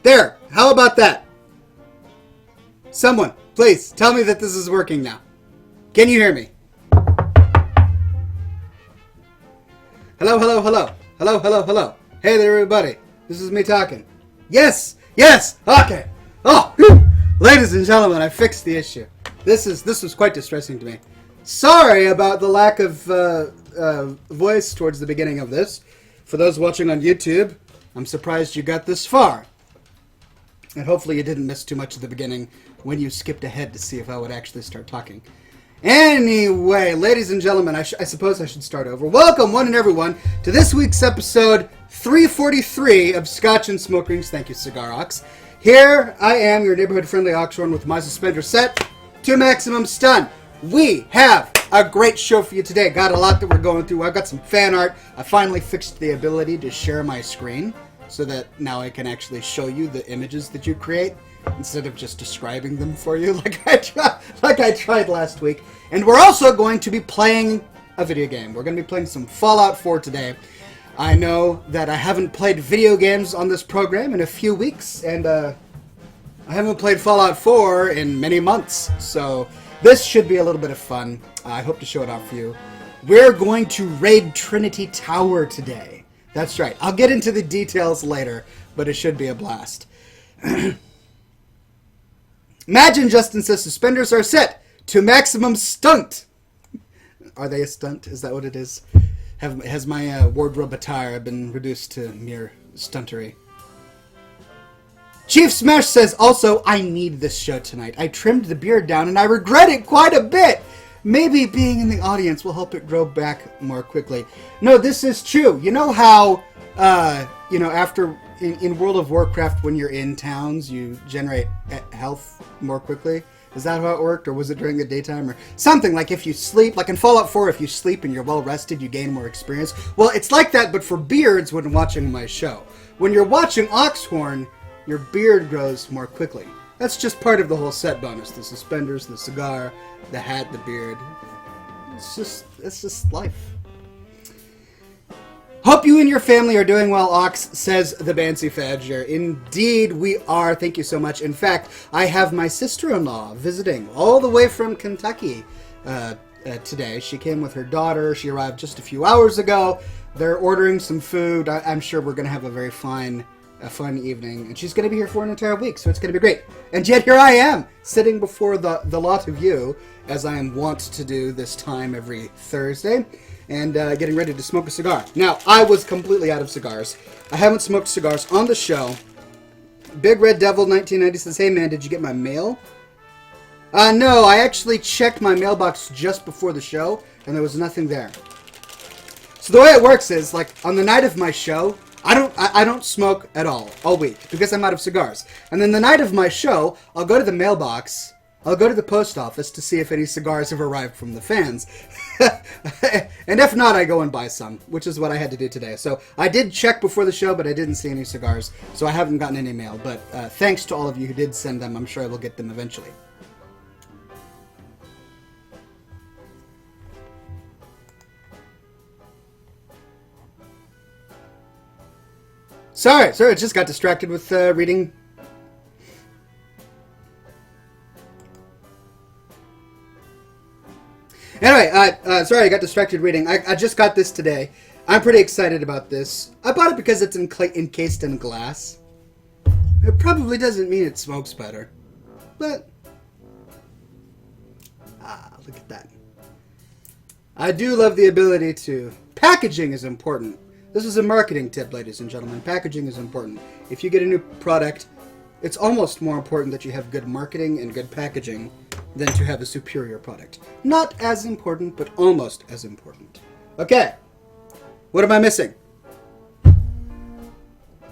There! How about that? Someone, please, tell me that this is working now. Can you hear me? Hello, hello, hello. Hello, hello, hello. Hey there, everybody. This is me talking. Yes! Yes! Okay! Oh! Whew. Ladies and gentlemen, I fixed the issue. This was quite distressing to me. Sorry about the lack of voice towards the beginning of this. For those watching on YouTube, I'm surprised you got this far. And hopefully you didn't miss too much at the beginning when you skipped ahead to see if I would actually start talking. Anyway, ladies and gentlemen, I suppose I should start over. Welcome, one and everyone, to this week's episode 343 of Scotch and Smoke Rings. Thank you, Cigar Ox. Here I am, your neighborhood-friendly Oxhorn with my suspender set to maximum stun. We have a great show for you today. Got a lot that we're going through. I've got some fan art. I finally fixed the ability to share my screen so that now I can actually show you the images that you create instead of just describing them for you like I tried last week. And we're also going to be playing a video game. We're going to be playing some Fallout 4 today. I know that I haven't played video games on this program in a few weeks, and I haven't played Fallout 4 in many months, so this should be a little bit of fun. I hope to show it off for you. We're going to raid Trinity Tower today. That's right. I'll get into the details later, but it should be a blast. Imagine Justin says suspenders are set to maximum stunt. Are they a stunt? Is that what it is? Has my wardrobe attire been reduced to mere stuntery? Chief Smash says, also, I need this show tonight. I trimmed the beard down and I regret it quite a bit. Maybe being in the audience will help it grow back more quickly. No, this is true. You know how, after in World of Warcraft, when you're in towns, you generate health more quickly? Is that how it worked, or was it during the daytime, or something? Like if you sleep, like in Fallout 4, if you sleep and you're well rested, you gain more experience. Well, it's like that, but for beards when watching my show. When you're watching Oxhorn, your beard grows more quickly. That's just part of the whole set bonus. The suspenders, the cigar, the hat, the beard. It's just life. Hope you and your family are doing well, Ox, says the Bancy Fadger. Indeed, we are. Thank you so much. In fact, I have my sister-in-law visiting all the way from Kentucky today. She came with her daughter. She arrived just a few hours ago. They're ordering some food. I'm sure we're going to have a fun evening. And she's going to be here for an entire week, so it's going to be great. And yet here I am, sitting before the lot of you, as I am wont to do this time every Thursday, and getting ready to smoke a cigar. Now, I was completely out of cigars. I haven't smoked cigars on the show. Big Red Devil 1990 says, hey man, did you get my mail? No, I actually checked my mailbox just before the show, and there was nothing there. So the way it works is, like, on the night of my show, I don't smoke at all week, because I'm out of cigars. And then the night of my show, I'll go to the mailbox, I'll go to the post office to see if any cigars have arrived from the fans. And if not, I go and buy some, which is what I had to do today. So I did check before the show, but I didn't see any cigars, so I haven't gotten any mail. But thanks to all of you who did send them. I'm sure I will get them eventually. Sorry, I just got distracted with reading. Anyway, sorry, I got distracted reading. I just got this today. I'm pretty excited about this. I bought it because it's encased in glass. It probably doesn't mean it smokes better. But, look at that. I do love the ability to... Packaging is important. This is a marketing tip, ladies and gentlemen. Packaging is important. If you get a new product, it's almost more important that you have good marketing and good packaging than to have a superior product. Not as important, but almost as important. Okay. What am I missing?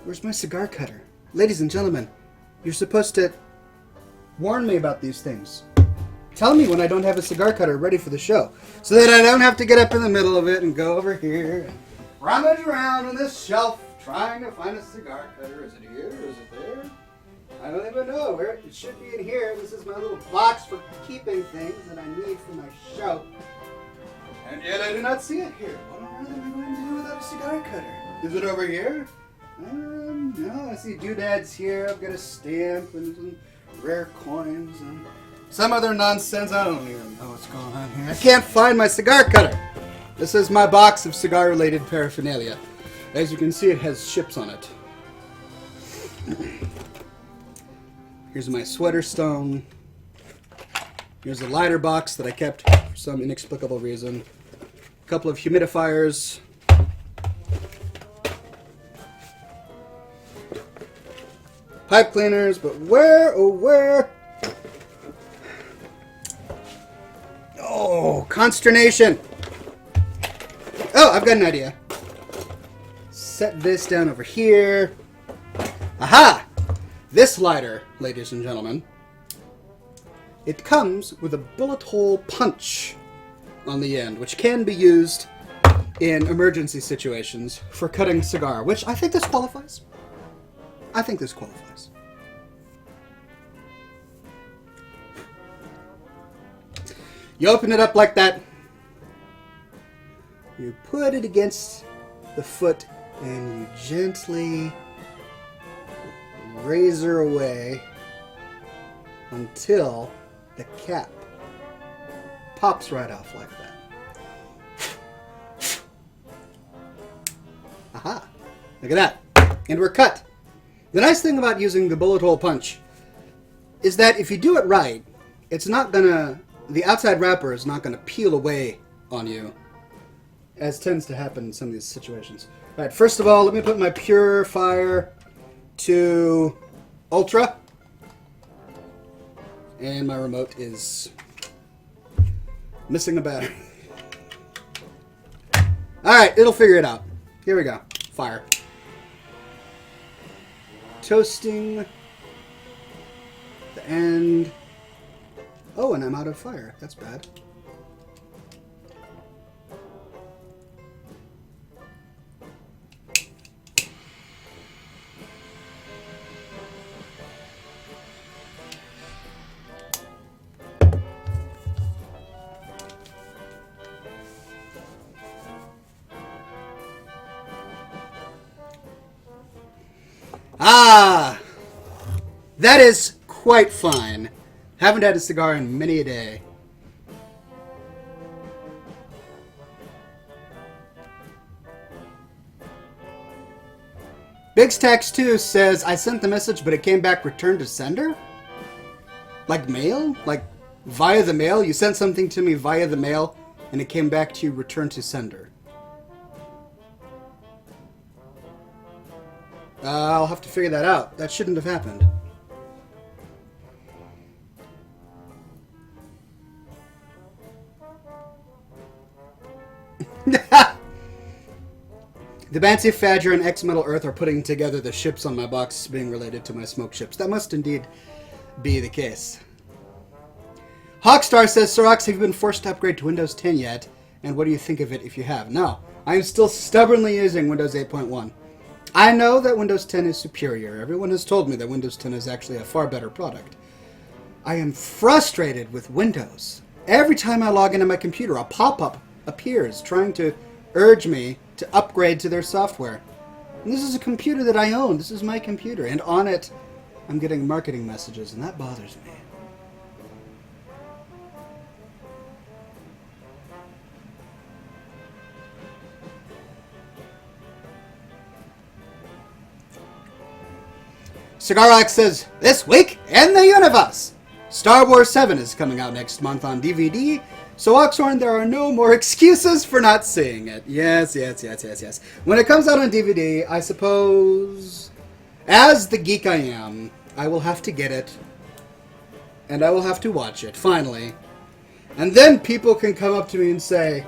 Where's my cigar cutter? Ladies and gentlemen, you're supposed to warn me about these things. Tell me when I don't have a cigar cutter ready for the show, so that I don't have to get up in the middle of it and go over here and rummage around on this shelf trying to find a cigar cutter. Is it here? Is it there? I don't even know where it should be in here. This is my little box for keeping things that I need for my show. And yet I do not see it here. What on earth am I going to do without a cigar cutter? Is it over here? No, I see doodads here. I've got a stamp and some rare coins and some other nonsense. I don't even know what's going on here. I can't find my cigar cutter. This is my box of cigar-related paraphernalia. As you can see, it has ships on it. Here's my sweater stone. Here's a lighter box that I kept for some inexplicable reason. A couple of humidifiers. Pipe cleaners, but where, oh where? Oh, consternation. Oh, I've got an idea. Set this down over here. Aha! This lighter, ladies and gentlemen, it comes with a bullet hole punch on the end, which can be used in emergency situations for cutting cigar, which I think this qualifies. I think this qualifies. You open it up like that. You put it against the foot and you gently razor away until the cap pops right off like that. Aha! Look at that. And we're cut. The nice thing about using the bullet hole punch is that if you do it right, it's not gonna, the outside wrapper is not gonna peel away on you, as tends to happen in some of these situations. Alright, first of all, let me put my purifier to Ultra. And my remote is missing a battery. Alright, it'll figure it out. Here we go. Fire. Toasting the end. Oh, and I'm out of fire. That's bad. Ah! That is quite fine. Haven't had a cigar in many a day. Biggs Tax 2 says, I sent the message, but it came back returned to sender? Like mail? Like via the mail? You sent something to me via the mail, and it came back to you returned to sender. I'll have to figure that out. That shouldn't have happened. The Bansi Fadger and X-Metal Earth are putting together the ships on my box being related to my smoke ships. That must indeed be the case. Hawkstar says, Sir Ox, have you been forced to upgrade to Windows 10 yet? And what do you think of it if you have? No, I am still stubbornly using Windows 8.1. I know that Windows 10 is superior. Everyone has told me that Windows 10 is actually a far better product. I am frustrated with Windows. Every time I log into my computer, a pop-up appears trying to urge me to upgrade to their software. And this is a computer that I own. This is my computer. And on it, I'm getting marketing messages, and that bothers me. Cigar X says, this week in the universe! Star Wars 7 is coming out next month on DVD, so Oxhorn, there are no more excuses for not seeing it. Yes, yes, yes, yes, yes. When it comes out on DVD, I suppose, as the geek I am, I will have to get it, and I will have to watch it, finally. And then people can come up to me and say,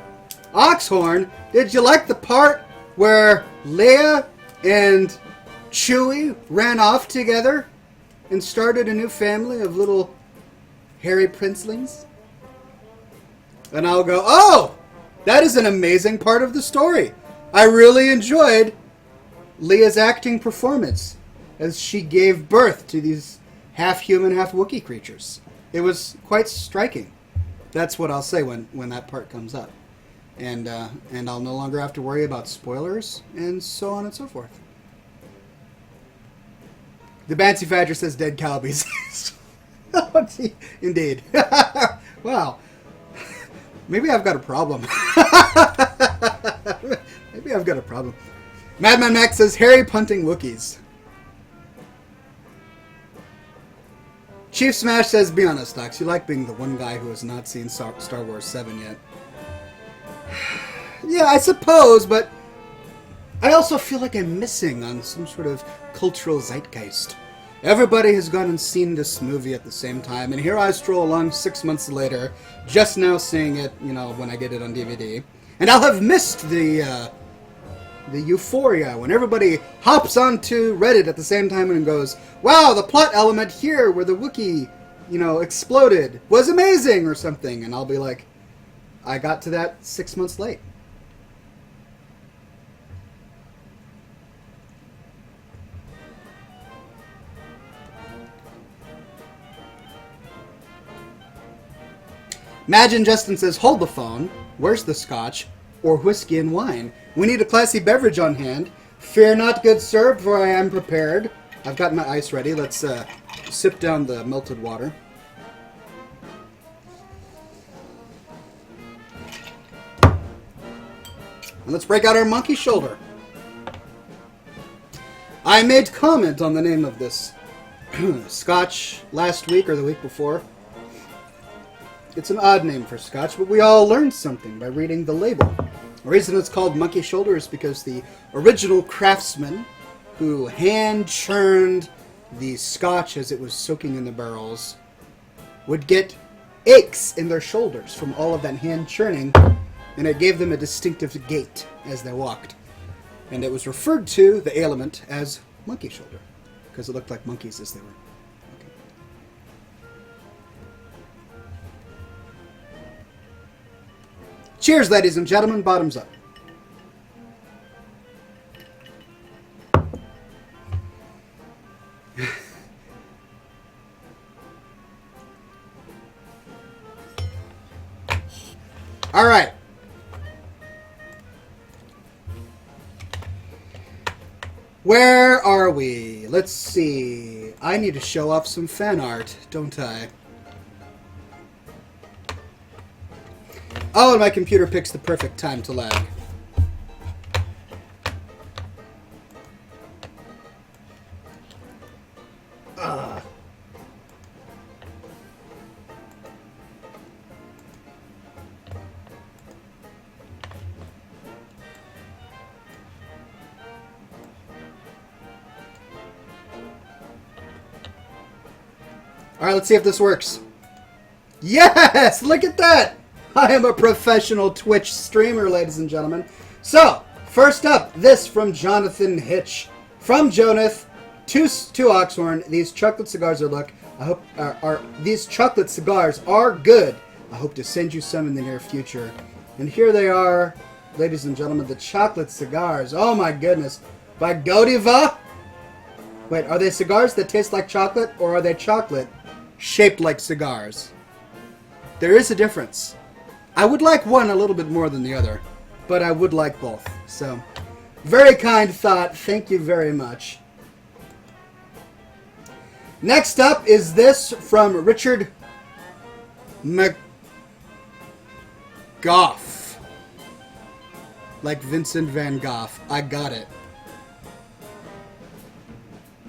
Oxhorn, did you like the part where Leia and Chewie ran off together and started a new family of little hairy princelings? And I'll go, oh, that is an amazing part of the story. I really enjoyed Leia's acting performance as she gave birth to these half-human, half-Wookiee creatures. It was quite striking. That's what I'll say when that part comes up. And I'll no longer have to worry about spoilers and so on and so forth. The Bancy Fadger says dead cow bees. Indeed. Wow. Maybe I've got a problem. Maybe I've got a problem. Madman Max says Harry punting Wookiees. Chief Smash says, be honest, Docs, you like being the one guy who has not seen Star Wars 7 yet. Yeah, I suppose, but I also feel like I'm missing on some sort of cultural zeitgeist. Everybody has gone and seen this movie at the same time, and here I stroll along 6 months later, just now seeing it, you know, when I get it on DVD. And I'll have missed the euphoria when everybody hops onto Reddit at the same time and goes, wow, the plot element here where the Wookiee, you know, exploded was amazing or something. And I'll be like, I got to that 6 months late. Imagine Justin says, hold the phone. Where's the scotch? Or whiskey and wine? We need a classy beverage on hand. Fear not, good sir, for I am prepared. I've got my ice ready. Let's sip down the melted water. And let's break out our monkey shoulder. I made comment on the name of this scotch last week or the week before. It's an odd name for scotch, but we all learned something by reading the label. The reason it's called monkey shoulder is because the original craftsman who hand-churned the scotch as it was soaking in the barrels would get aches in their shoulders from all of that hand-churning, and it gave them a distinctive gait as they walked. And it was referred to, the ailment, as monkey shoulder, because it looked like monkeys as they were. Cheers, ladies and gentlemen. Bottoms up. All right. Where are we? Let's see. I need to show off some fan art, don't I? Oh, and my computer picks the perfect time to lag. Alright, let's see if this works. Yes! Look at that! I am a professional Twitch streamer, ladies and gentlemen. So, first up, this from Jonathan Hitch. From Jonath to Oxhorn. These chocolate cigars these chocolate cigars are good. I hope to send you some in the near future. And here they are, ladies and gentlemen, the chocolate cigars. Oh my goodness. By Godiva? Wait, are they cigars that taste like chocolate, or are they chocolate shaped like cigars? There is a difference. I would like one a little bit more than the other, but I would like both. So, very kind thought. Thank you very much. Next up is this from Richard McGough. Like Vincent Van Gogh. I got it.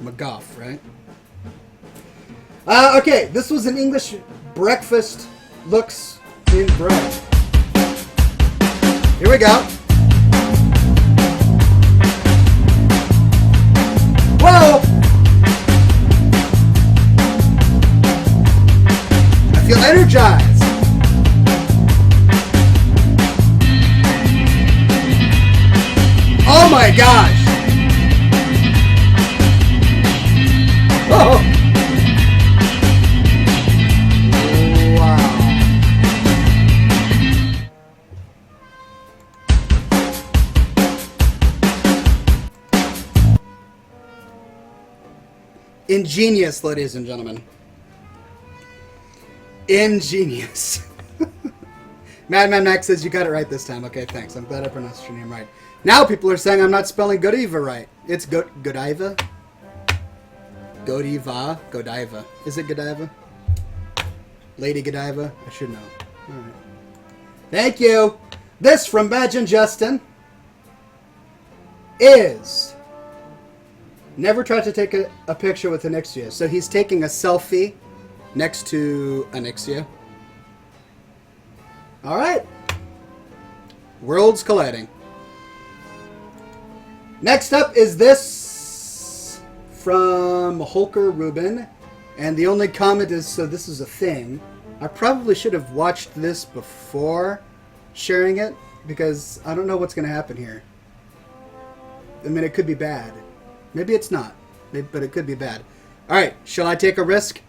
McGough, right? Okay, this was an English breakfast looks in bread. Here we go. Whoa! I feel energized. Oh my gosh! Oh! Ingenious, ladies and gentlemen. Ingenious. Madman Max says you got it right this time. Okay, thanks. I'm glad I pronounced your name right. Now people are saying I'm not spelling Godiva right. It's Godiva. Godiva. Is it Godiva? Lady Godiva? I should know. All right. Thank you. This from Badge and Justin is never try to take a picture with Anixia. So he's taking a selfie next to Anixia. All right. Worlds colliding. Next up is this from Holker Rubin. And the only comment is, so this is a thing. I probably should have watched this before sharing it, because I don't know what's going to happen here. I mean, it could be bad. Maybe it's not, but it could be bad. Alright, shall I take a risk?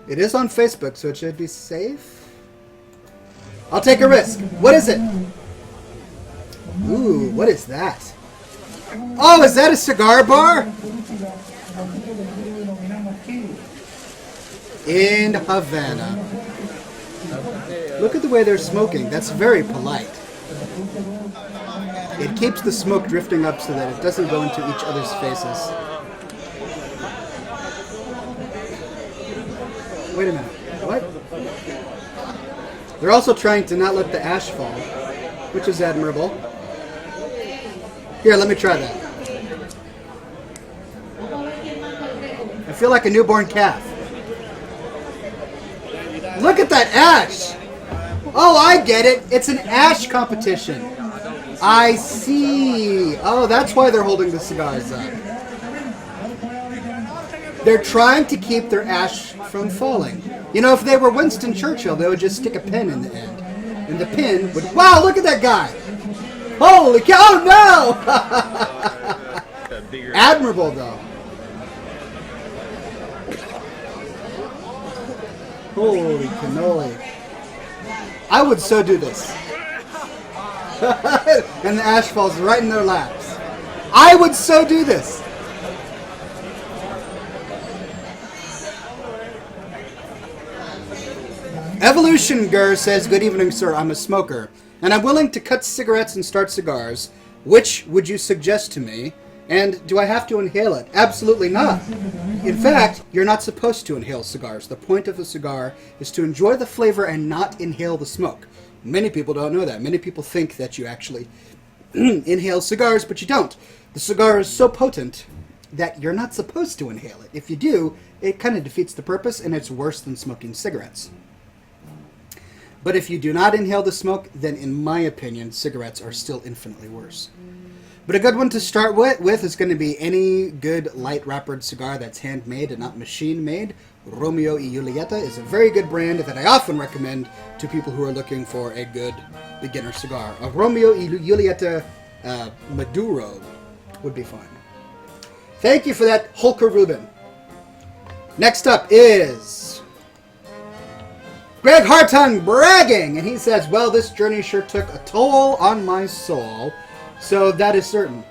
It is on Facebook, so it should be safe. I'll take a risk. What is it? Ooh, what is that? Oh, is that a cigar bar? In Havana. Look at the way they're smoking. That's very polite. It keeps the smoke drifting up so that it doesn't go into each other's faces. Wait a minute. What? They're also trying to not let the ash fall, which is admirable. Here, let me try that. I feel like a newborn calf. Look at that ash! Oh, I get it. It's an ash competition. I see. Oh, that's why they're holding the cigars up. They're trying to keep their ash from falling. You know, if they were Winston Churchill, they would just stick a pin in the end. And the pin would... Wow, look at that guy! Holy cow! Oh, no! Admirable, though. Holy cannoli. I would so do this. And the ash falls right in their laps. I would so do this. Evolution Gur says, good evening, sir. I'm a smoker, and I'm willing to cut cigarettes and start cigars. Which would you suggest to me? And do I have to inhale it? Absolutely not. In fact, you're not supposed to inhale cigars. The point of a cigar is to enjoy the flavor and not inhale the smoke. Many people don't know that. Many people think that you actually inhale cigars, but you don't. The cigar is so potent that you're not supposed to inhale it. If you do, it kind of defeats the purpose, and it's worse than smoking cigarettes. But if you do not inhale the smoke, then in my opinion, cigarettes are still infinitely worse. But a good one to start with is going to be any good light wrappered cigar that's handmade and not machine made. Romeo y Julieta is a very good brand that I often recommend to people who are looking for a good beginner cigar. A Romeo y Julieta Maduro would be fine. Thank you for that, Holker Rubin. Next up is Greg Hartung bragging, and he says, well, this journey sure took a toll on my soul. So that is certain.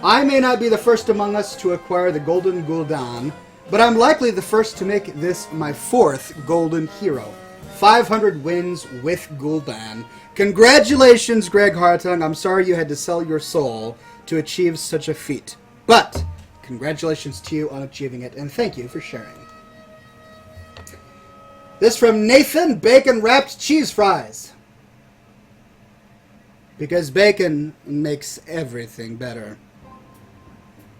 I may not be the first among us to acquire the Golden Gul'dan, but I'm likely the first to make this my fourth Golden Hero. 500 wins with Gul'dan. Congratulations, Greg Hartung. I'm sorry you had to sell your soul to achieve such a feat. But congratulations to you on achieving it, and thank you for sharing. This from Nathan, bacon-wrapped cheese fries. Because bacon makes everything better.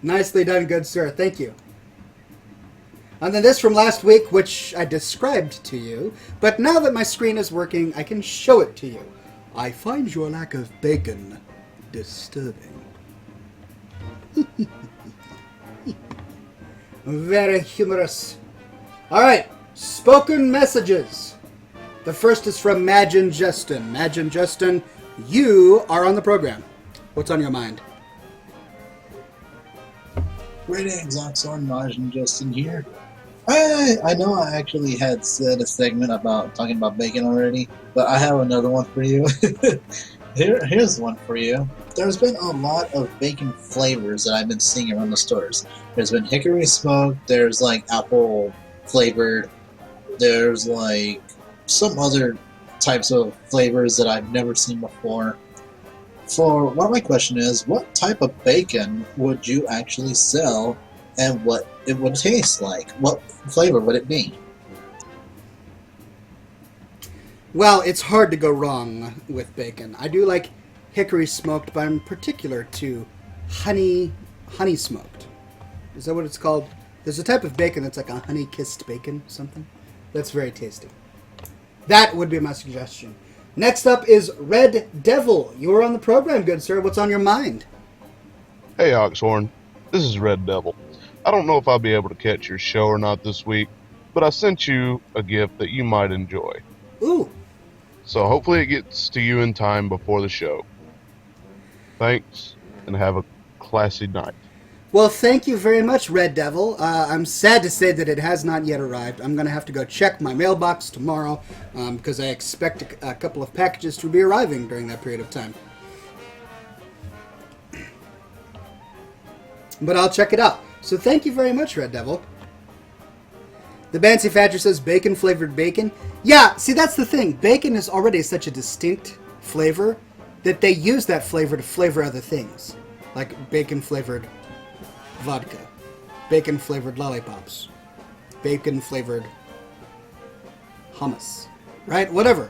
Nicely done, good sir. Thank you. And then this from last week, which I described to you, but now that my screen is working, I can show it to you. I find your lack of bacon disturbing. Very humorous. Alright, spoken messages. The first is from Madge Justin. Madge Justin, you are on the program. What's on your mind? Greetings, Oxhorn, Maj and Justin here. I know I actually had said a segment about talking about bacon already, but I have another one for you. Here's one for you. There's been a lot of bacon flavors that I've been seeing around the stores. There's been hickory smoked, there's like apple flavored, there's like some other types of flavors that I've never seen before. For what my question is, what type of bacon would you actually sell, and what it would taste like. What flavor would it be? Well, it's hard to go wrong with bacon. I do like hickory smoked, but I'm particular to honey smoked. Is that what it's called? There's a type of bacon that's like a honey-kissed bacon, something. That's very tasty. That would be my suggestion. Next up is Red Devil. You're on the program, good sir. What's on your mind? Hey, Oxhorn. This is Red Devil. I don't know if I'll be able to catch your show or not this week, but I sent you a gift that you might enjoy. Ooh. So hopefully it gets to you in time before the show. Thanks, and have a classy night. Well, thank you very much, Red Devil. I'm sad to say that it has not yet arrived. I'm going to have to go check my mailbox tomorrow because I expect a couple of packages to be arriving during that period of time. But I'll check it out. So thank you very much, Red Devil. The Bancy Fadger says bacon-flavored bacon. Yeah, see, that's the thing. Bacon is already such a distinct flavor that they use that flavor to flavor other things. Like bacon-flavored vodka, bacon-flavored lollipops, bacon-flavored hummus, right? Whatever.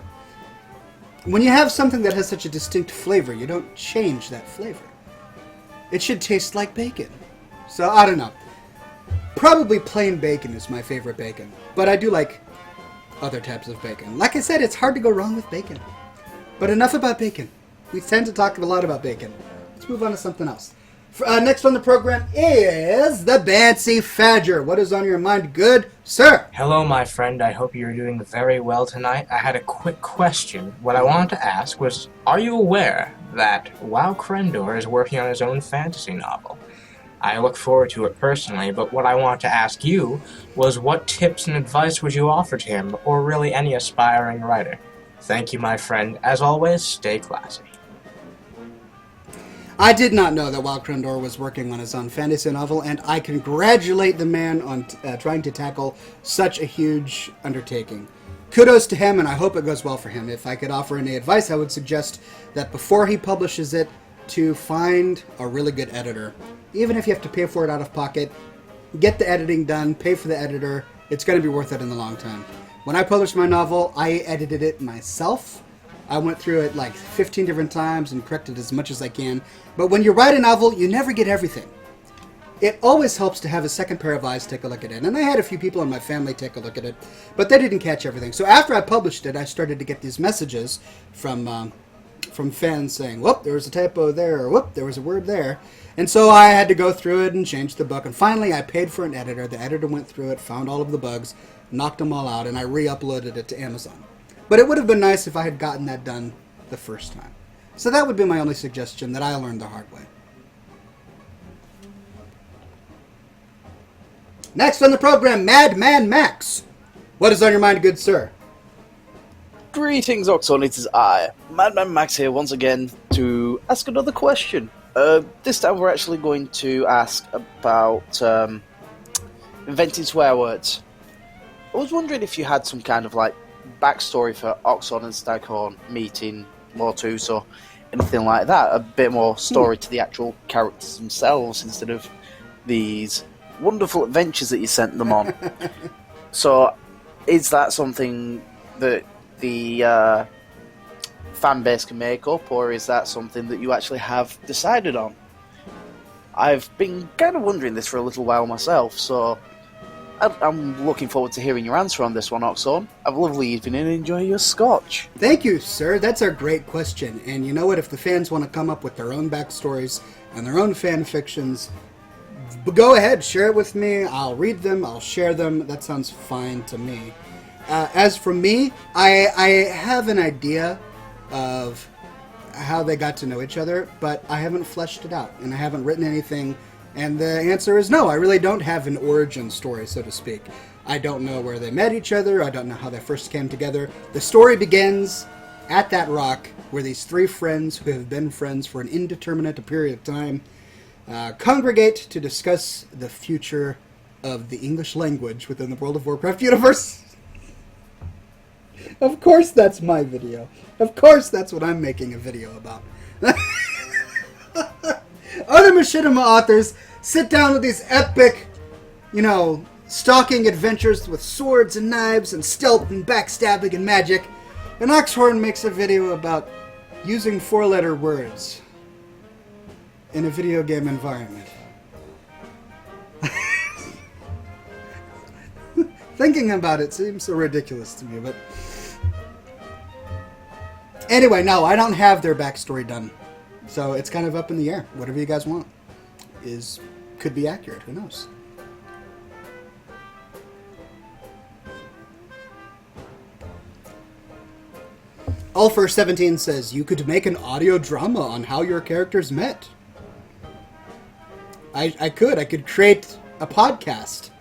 When you have something that has such a distinct flavor, you don't change that flavor. It should taste like bacon. So, I don't know. Probably plain bacon is my favorite bacon, but I do like other types of bacon. Like I said, it's hard to go wrong with bacon. But enough about bacon. We tend to talk a lot about bacon. Let's move on to something else. Next on the program is the Bancy Fadger. What is on your mind, good sir? Hello, my friend. I hope you're doing very well tonight. I had a quick question. What I wanted to ask was, are you aware that Wow Crendor is working on his own fantasy novel? I look forward to it personally, but what I want to ask you was what tips and advice would you offer to him, or really any aspiring writer? Thank you, my friend. As always, stay classy. I did not know that Wow Crendor was working on his own fantasy novel, and I congratulate the man on trying to tackle such a huge undertaking. Kudos to him, and I hope it goes well for him. If I could offer any advice, I would suggest that before he publishes it, to find a really good editor. Even if you have to pay for it out of pocket, get the editing done, pay for the editor. It's going to be worth it in the long time. When I published my novel, I edited it myself. I went through it like 15 different times and corrected as much as I can. But when you write a novel, you never get everything. It always helps to have a second pair of eyes take a look at it. And I had a few people in my family take a look at it, but they didn't catch everything. So after I published it, I started to get these messages from fans saying, whoop, there was a typo there, or whoop, there was a word there. And so I had to go through it and change the book. And finally, I paid for an editor. The editor went through it, found all of the bugs, knocked them all out, and I re-uploaded it to Amazon. But it would have been nice if I had gotten that done the first time. So that would be my only suggestion that I learned the hard way. Next on the program, Madman Max. What is on your mind, good sir? Greetings, Oxhorn. It is I, Madman Max, here once again to ask another question. This time we're actually going to ask about inventing swear words. I was wondering if you had some kind of backstory for Oxhorn and Staghorn meeting Mortus or anything like that. A bit more story to the actual characters themselves instead of these wonderful adventures that you sent them on. So, is that something that the fan base can make up, or is that something that you actually have decided on? I've been kind of wondering this for a little while myself, so I'm looking forward to hearing your answer on this one, Oxhorn. Have a lovely evening and enjoy your scotch. Thank you, sir. That's a great question. And you know what? If the fans want to come up with their own backstories and their own fan fictions, go ahead, share it with me. I'll read them. I'll share them. That sounds fine to me. As for me, I have an idea of how they got to know each other, but I haven't fleshed it out, and I haven't written anything. And the answer is no, I really don't have an origin story, so to speak. I don't know where they met each other. I don't know how they first came together. The story begins at that rock where these three friends who have been friends for an indeterminate period of time congregate to discuss the future of the English language within the World of Warcraft universe. Of course that's my video. Of course that's what I'm making a video about. Other machinima authors sit down with these epic you know, stalking adventures with swords and knives and stealth and backstabbing and magic. And Oxhorn makes a video about using four-letter words in a video game environment. Thinking about it seems so ridiculous to me, but... Anyway, no, I don't have their backstory done. So it's kind of up in the air. Whatever you guys want could be accurate. Who knows? Ulfer17 says, you could make an audio drama on how your characters met. I could create a podcast.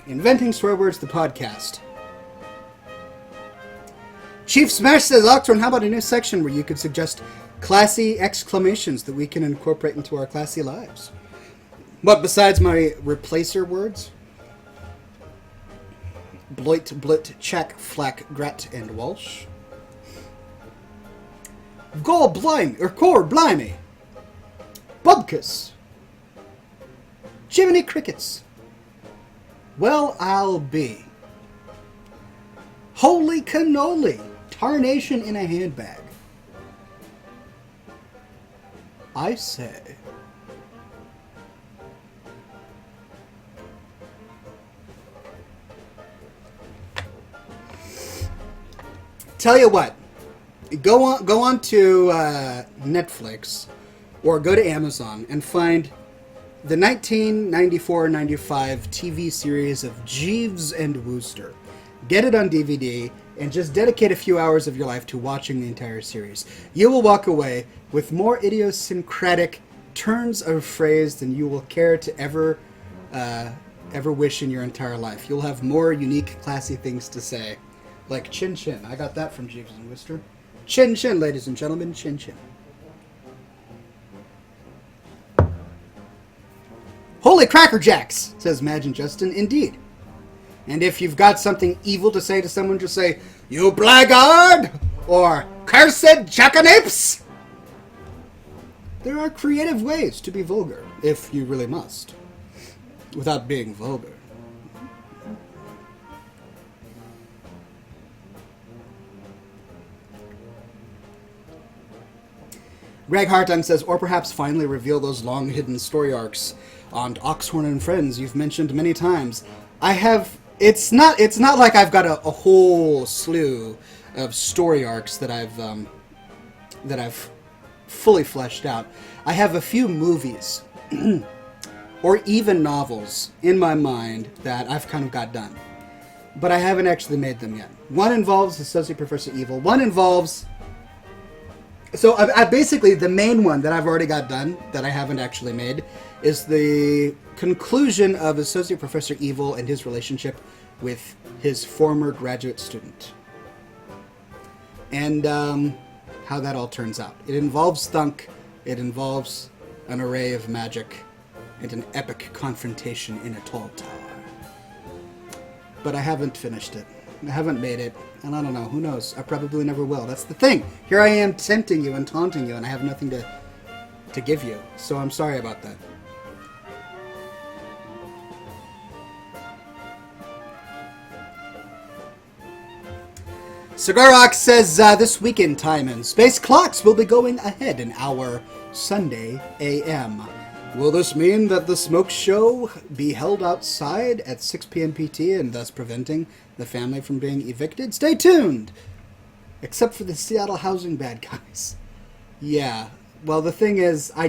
Inventing Swear Words, the podcast. Chief Smash says, Oxhorn, how about a new section where you could suggest classy exclamations that we can incorporate into our classy lives? What, besides my replacer words? Bloit, blit, check, flack, grat, and Walsh. Gol blimey, or core blimey. Bubkus. Jiminy crickets. Well, I'll be. Holy cannoli. Tarnation in a handbag. I say. Tell you what. Go on to Netflix or go to Amazon and find the 1994-95 TV series of Jeeves and Wooster. Get it on DVD and just dedicate a few hours of your life to watching the entire series. You will walk away with more idiosyncratic turns of phrase than you will care to ever wish in your entire life. You'll have more unique, classy things to say. Like chin chin. I got that from Jeeves and Wooster. Chin chin, ladies and gentlemen, chin chin. Holy Cracker Jacks, says Imagine Justin. Indeed. And if you've got something evil to say to someone, just say, you blackguard! Or, cursed jackanapes! There are creative ways to be vulgar, if you really must, without being vulgar. Greg Hartung says, or perhaps finally reveal those long-hidden story arcs on Oxhorn and Friends you've mentioned many times. I have... It's not like I've got a whole slew of story arcs that I've fully fleshed out. I have a few movies or even novels in my mind that I've kind of got done, but I haven't actually made them yet. One involves Associate Professor Evil. One involves... So I basically, the main one that I've already got done, that I haven't actually made, is the conclusion of Associate Professor Evil and his relationship with his former graduate student. And how that all turns out. It involves Thunk, it involves an array of magic, and an epic confrontation in a tall tower. But I haven't finished it. I haven't made it, and I don't know, who knows? I probably never will. That's the thing. Here I am tempting you and taunting you, and I have nothing to give you. So I'm sorry about that. Cigarox says, this weekend time and space clocks will be going ahead an hour Sunday a.m. Will this mean that the smoke show be held outside at 6 p.m. PT and thus preventing the family from being evicted? Stay tuned! Except for the Seattle housing bad guys. Yeah, well the thing is, I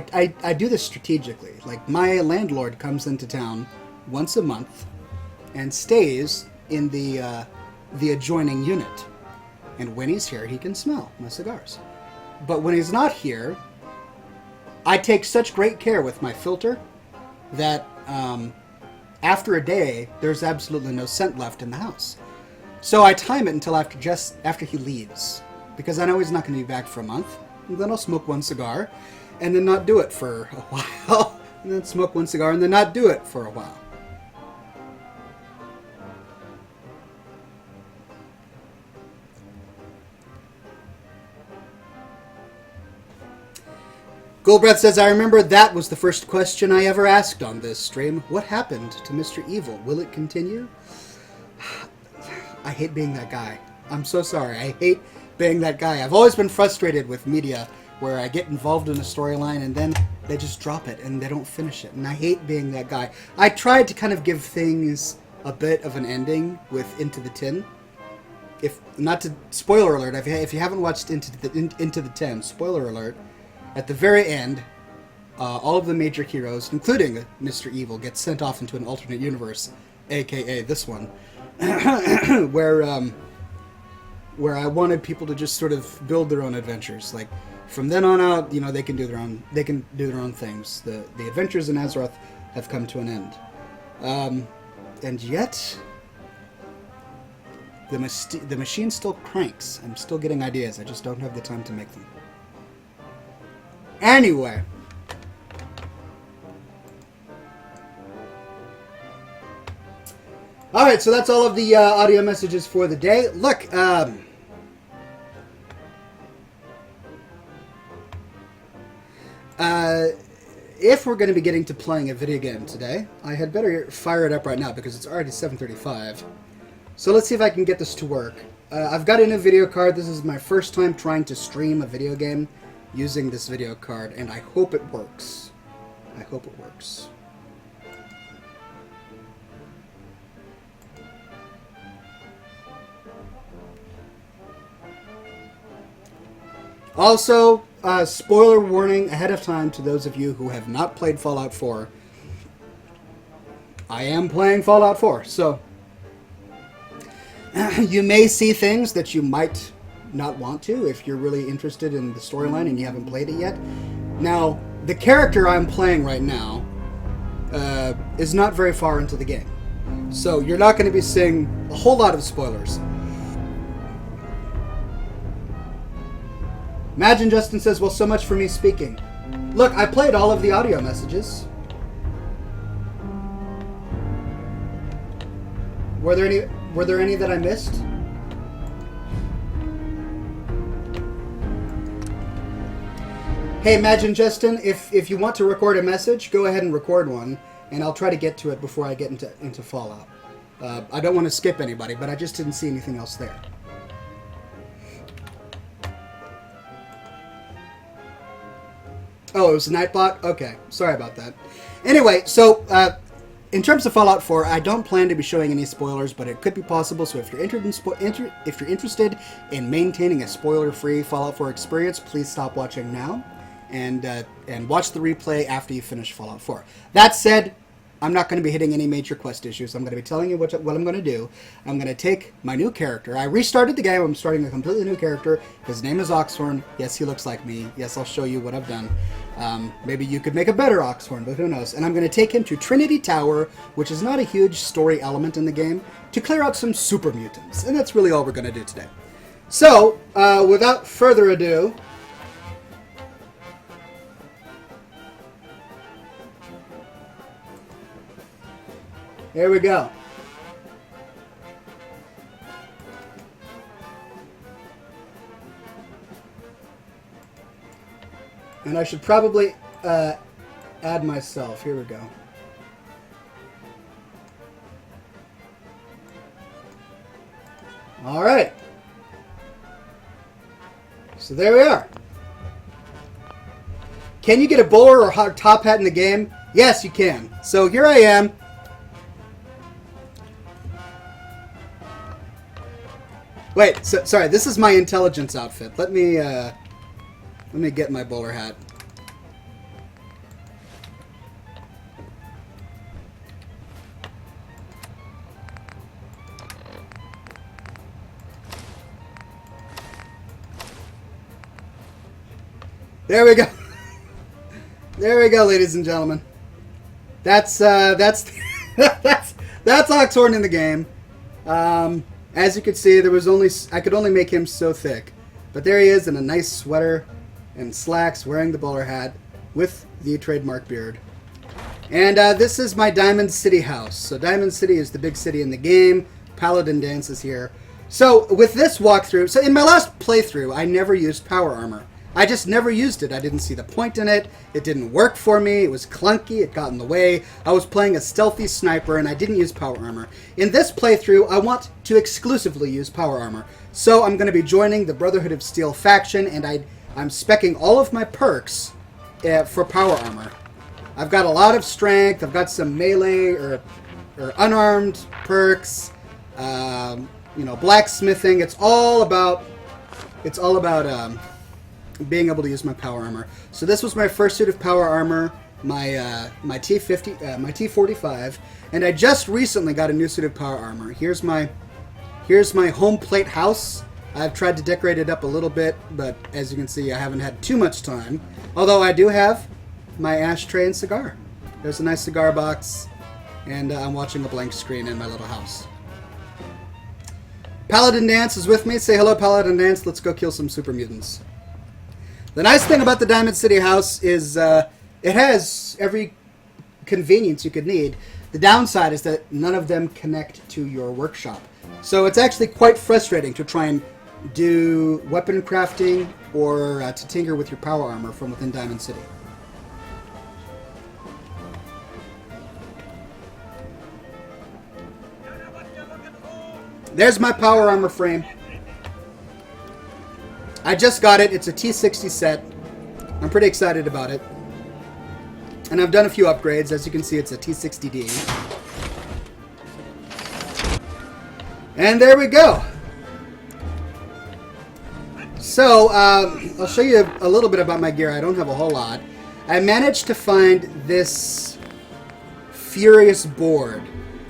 do this strategically. Like, my landlord comes into town once a month and stays in the adjoining unit. And when he's here, he can smell my cigars. But when he's not here, I take such great care with my filter that after a day, there's absolutely no scent left in the house. So I time it until after he leaves, because I know he's not going to be back for a month. And then I'll smoke one cigar, and then not do it for a while, and then smoke one cigar, and then not do it for a while. Goldbreath says, I remember that was the first question I ever asked on this stream. What happened to Mr. Evil? Will it continue? I hate being that guy. I'm so sorry. I hate being that guy. I've always been frustrated with media where I get involved in a storyline and then they just drop it and they don't finish it. And I hate being that guy. I tried to kind of give things a bit of an ending with Into the Tin. If not to spoiler alert, if you haven't watched Into the Tin, spoiler alert, at the very end, all of the major heroes, including Mr. Evil, get sent off into an alternate universe, aka this one, where I wanted people to just sort of build their own adventures. Like from then on out, they can do their own things. The adventures in Azeroth have come to an end, and yet the machine still cranks. I'm still getting ideas. I just don't have the time to make them. Anyway. Alright, so that's all of the audio messages for the day. Look, if we're going to be getting to playing a video game today, I had better fire it up right now because it's already 7:35. So let's see if I can get this to work. I've got a new video card. This is my first time trying to stream a video game using this video card, and I hope it works. I hope it works. Also, spoiler warning ahead of time to those of you who have not played Fallout 4. I am playing Fallout 4, so you may see things that you might not want to if you're really interested in the storyline and you haven't played it yet. Now, the character I'm playing right now is not very far into the game, so you're not going to be seeing a whole lot of spoilers. Imagine Justin says, well, so much for me speaking. Look, I played all of the audio messages. Were there any that I missed? Hey, Imagine Justin, if you want to record a message, go ahead and record one, and I'll try to get to it before I get into Fallout. I don't want to skip anybody, but I just didn't see anything else there. Oh, it was Nightbot? Okay, sorry about that. Anyway, so in terms of Fallout 4, I don't plan to be showing any spoilers, but it could be possible. So if you're interested in maintaining a spoiler-free Fallout 4 experience, please stop watching now and watch the replay after you finish Fallout 4. That said, I'm not going to be hitting any major quest issues. I'm going to be telling you what I'm going to do. I'm going to take my new character. I restarted the game. I'm starting a completely new character. His name is Oxhorn. Yes, he looks like me. Yes, I'll show you what I've done. Maybe you could make a better Oxhorn, but who knows. And I'm going to take him to Trinity Tower, which is not a huge story element in the game, to clear out some super mutants. And that's really all we're going to do today. So, without further ado, here we go. And I should probably add myself. Here we go. All right. So there we are. Can you get a bowler or top hat in the game? Yes, you can. So here I am. Wait, sorry, this is my intelligence outfit. Let me get my bowler hat. There we go. There we go, ladies and gentlemen. That's that's Oxhorn in the game. As you can see, I could only make him so thick. But there he is in a nice sweater and slacks, wearing the bowler hat with the trademark beard. And this is my Diamond City house. So Diamond City is the big city in the game. Paladin Dance is here. So with this walkthrough, so in my last playthrough, I never used power armor. I just never used it. I didn't see the point in it. It didn't work for me. It was clunky. It got in the way. I was playing a stealthy sniper, and I didn't use power armor. In this playthrough, I want to exclusively use power armor. So I'm going to be joining the Brotherhood of Steel faction, and I'm speccing all of my perks for power armor. I've got a lot of strength. I've got some melee or unarmed perks. Blacksmithing. It's all about being able to use my power armor. So this was my first suit of power armor, my T50, my T45, and I just recently got a new suit of power armor. Here's my home plate house. I've tried to decorate it up a little bit, but as you can see, I haven't had too much time. Although I do have my ashtray and cigar. There's a nice cigar box, and I'm watching a blank screen in my little house. Paladin Dance is with me. Say hello, Paladin Dance. Let's go kill some super mutants. The nice thing about the Diamond City house is it has every convenience you could need. The downside is that none of them connect to your workshop. So it's actually quite frustrating to try and do weapon crafting or to tinker with your power armor from within Diamond City. There's my power armor frame. I just got it. It's a T60 set. I'm pretty excited about it. And I've done a few upgrades. As you can see, it's a T60D. And there we go. So, I'll show you a little bit about my gear. I don't have a whole lot. I managed to find this Furious Board,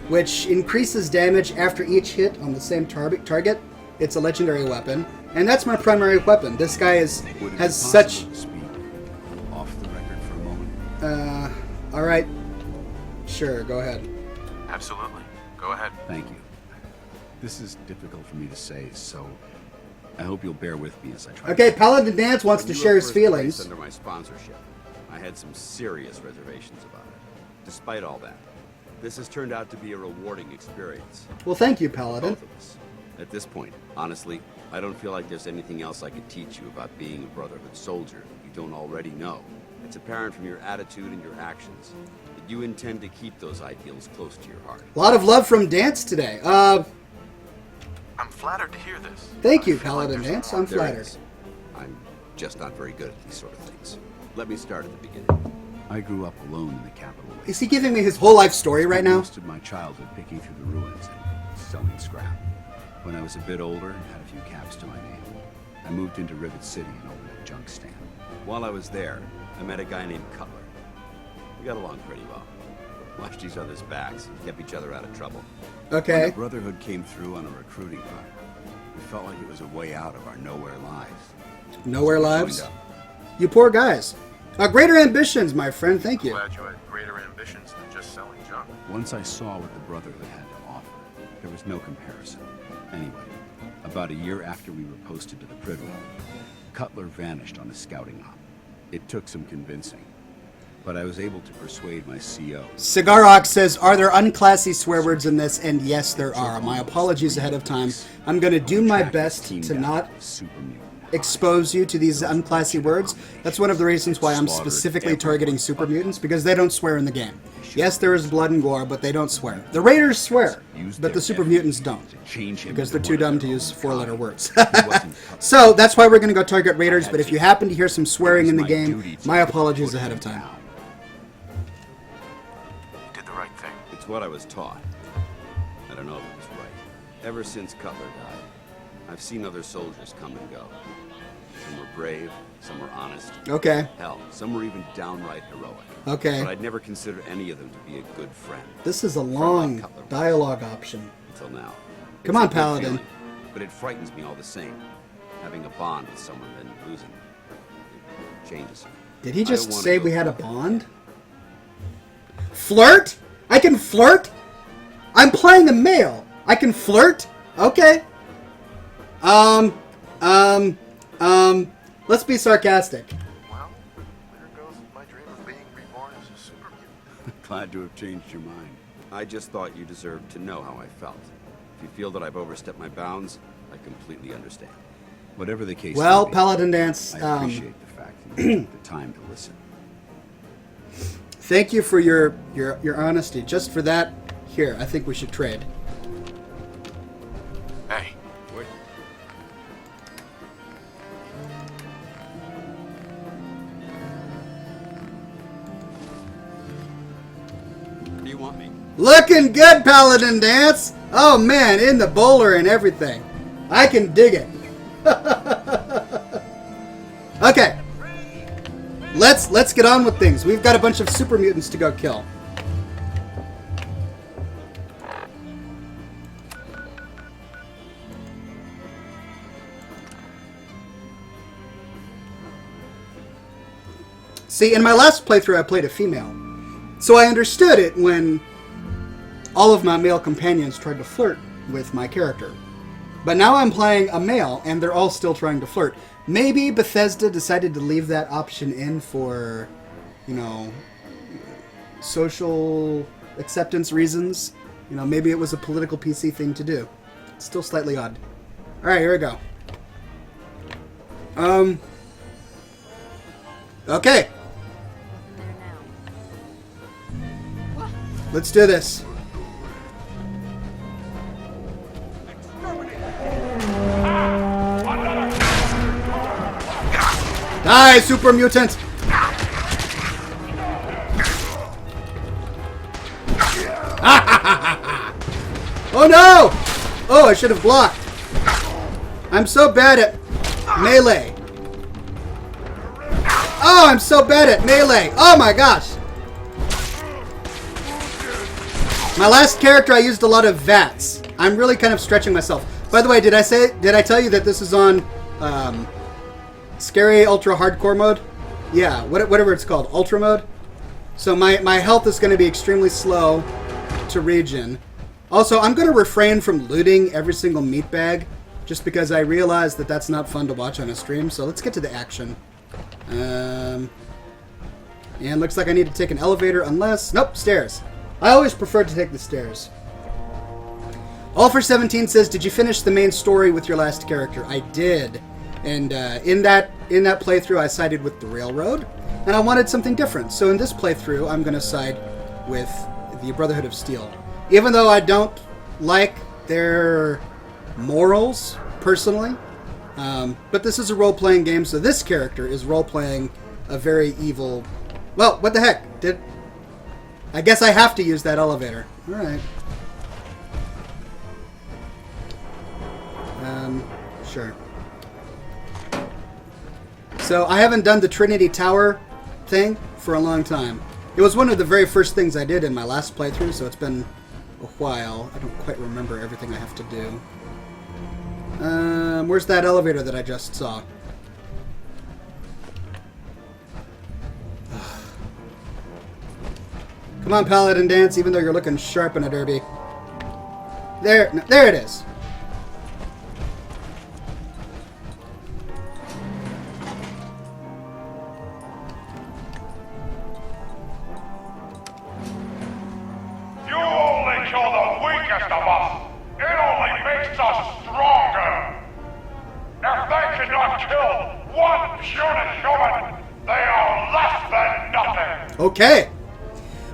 which increases damage after each hit on the same target. It's a legendary weapon. And that's my primary weapon. This guy has such... Speak off the record for a moment. Alright. Sure, go ahead. Absolutely. Go ahead. Thank you. This is difficult for me to say, so I hope you'll bear with me as I try. Okay, Paladin Dance wants to share his feelings. Under my sponsorship, I had some serious reservations about it. Despite all that, this has turned out to be a rewarding experience. Well, thank you, Paladin. Both of us. At this point, honestly, I don't feel like there's anything else I could teach you about being a Brotherhood soldier you don't already know. It's apparent from your attitude and your actions that you intend to keep those ideals close to your heart. A lot of love from Dance today. I'm flattered to hear this. Thank you, I feel like Paladin there's Dance. more. I'm There flattered. is. I'm just not very good at these sort of things. Let me start at the beginning. I grew up alone in the capital. Is he giving me his whole life story right now? Most of my childhood picking through the ruins and selling scrap. When I was a bit older and had a few caps to my name, I moved into Rivet City and opened a junk stand. While I was there, I met a guy named Cutler. We got along pretty well. Watched each other's backs and kept each other out of trouble. When Okay. the Brotherhood came through on a recruiting run, we felt like it was a way out of our nowhere lives. Nowhere So we lives. joined up. You poor guys. Greater ambitions, my friend. Thank I'm you. glad you had greater ambitions than just selling junk. Once I saw what the Brotherhood had to offer, there was no comparison. Anyway, about a year after we were posted to the Privy, Cutler vanished on a scouting op. It took some convincing, but I was able to persuade my CO. Cigarox says, are there unclassy swear words in this? And yes, there are. My apologies ahead of time. I'm going to do my best to not expose you to these unclassy words. That's one of the reasons why I'm specifically targeting super mutants, because they don't swear in the game. Yes, there is blood and gore, but they don't swear. The raiders swear, but the super mutants don't, because they're too dumb to use four-letter words. So that's why we're going to go target raiders, but if you happen to hear some swearing in the game, my apologies ahead of time. You did the right thing. It's what I was taught. I don't know if it was right. Ever since Cutler died, I've seen other soldiers come and go. Some were brave, some were honest. Okay, Hell, some were even downright heroic. okay. But I'd never consider any of them to be a good friend. This is a long dialogue option. Until now. Come It's on, a good Paladin. feeling, but it frightens me all the same. Having a bond with someone and losing it changes me. Did he I just don't wanna say go we had a through bond? Flirt? I can flirt? I'm playing a male. I can flirt? Okay. Let's be sarcastic. Well, there goes my dream of being reborn as a super mutant. Glad to have changed your mind. I just thought you deserved to know how I felt. If you feel that I've overstepped my bounds, I completely understand. Whatever the case Well, may be, Paladin Dance, I appreciate the fact that you took the time to listen. thank you for your honesty. Just for that, here, I think we should trade. Hey, wait. Where do you want me? Looking good, Paladin Dance! Oh man, in the bowler and everything. I can dig it. Okay. Let's get on with things. We've got a bunch of super mutants to go kill. See, in my last playthrough I played a female. So I understood it when all of my male companions tried to flirt with my character. But now I'm playing a male, and they're all still trying to flirt. Maybe Bethesda decided to leave that option in for, you know, social acceptance reasons. You know, maybe it was a political PC thing to do. It's still slightly odd. Alright, here we go. Okay. Let's do this. Die, super mutant! Oh no! Oh, I should have blocked. I'm so bad at melee. Oh, I'm so bad at melee. Oh my gosh. My last character, I used a lot of VATS. I'm really kind of stretching myself. By the way, did I tell you that this is on Scary Ultra Hardcore mode? Yeah, whatever it's called, Ultra mode. So my health is going to be extremely slow to regen. Also, I'm going to refrain from looting every single meat bag, just because I realize that that's not fun to watch on a stream. So let's get to the action. And looks like I need to take an elevator, unless... Nope, stairs. I always prefer to take the stairs. All for 17 says, did you finish the main story with your last character? I did. And in that playthrough, I sided with the Railroad, and I wanted something different. So in this playthrough, I'm going to side with the Brotherhood of Steel. Even though I don't like their morals, personally. But this is a role-playing game, so this character is role-playing a very evil... Well, what the heck? I guess I have to use that elevator. Alright. Sure. So, I haven't done the Trinity Tower thing for a long time. It was one of the very first things I did in my last playthrough, so it's been a while. I don't quite remember everything I have to do. Where's that elevator that I just saw? Come on, Paladin Dance, even though you're looking sharp in a derby. There it is. You only kill the weakest of us. It only makes us stronger. If they cannot kill one puny human, they are less than nothing. Okay.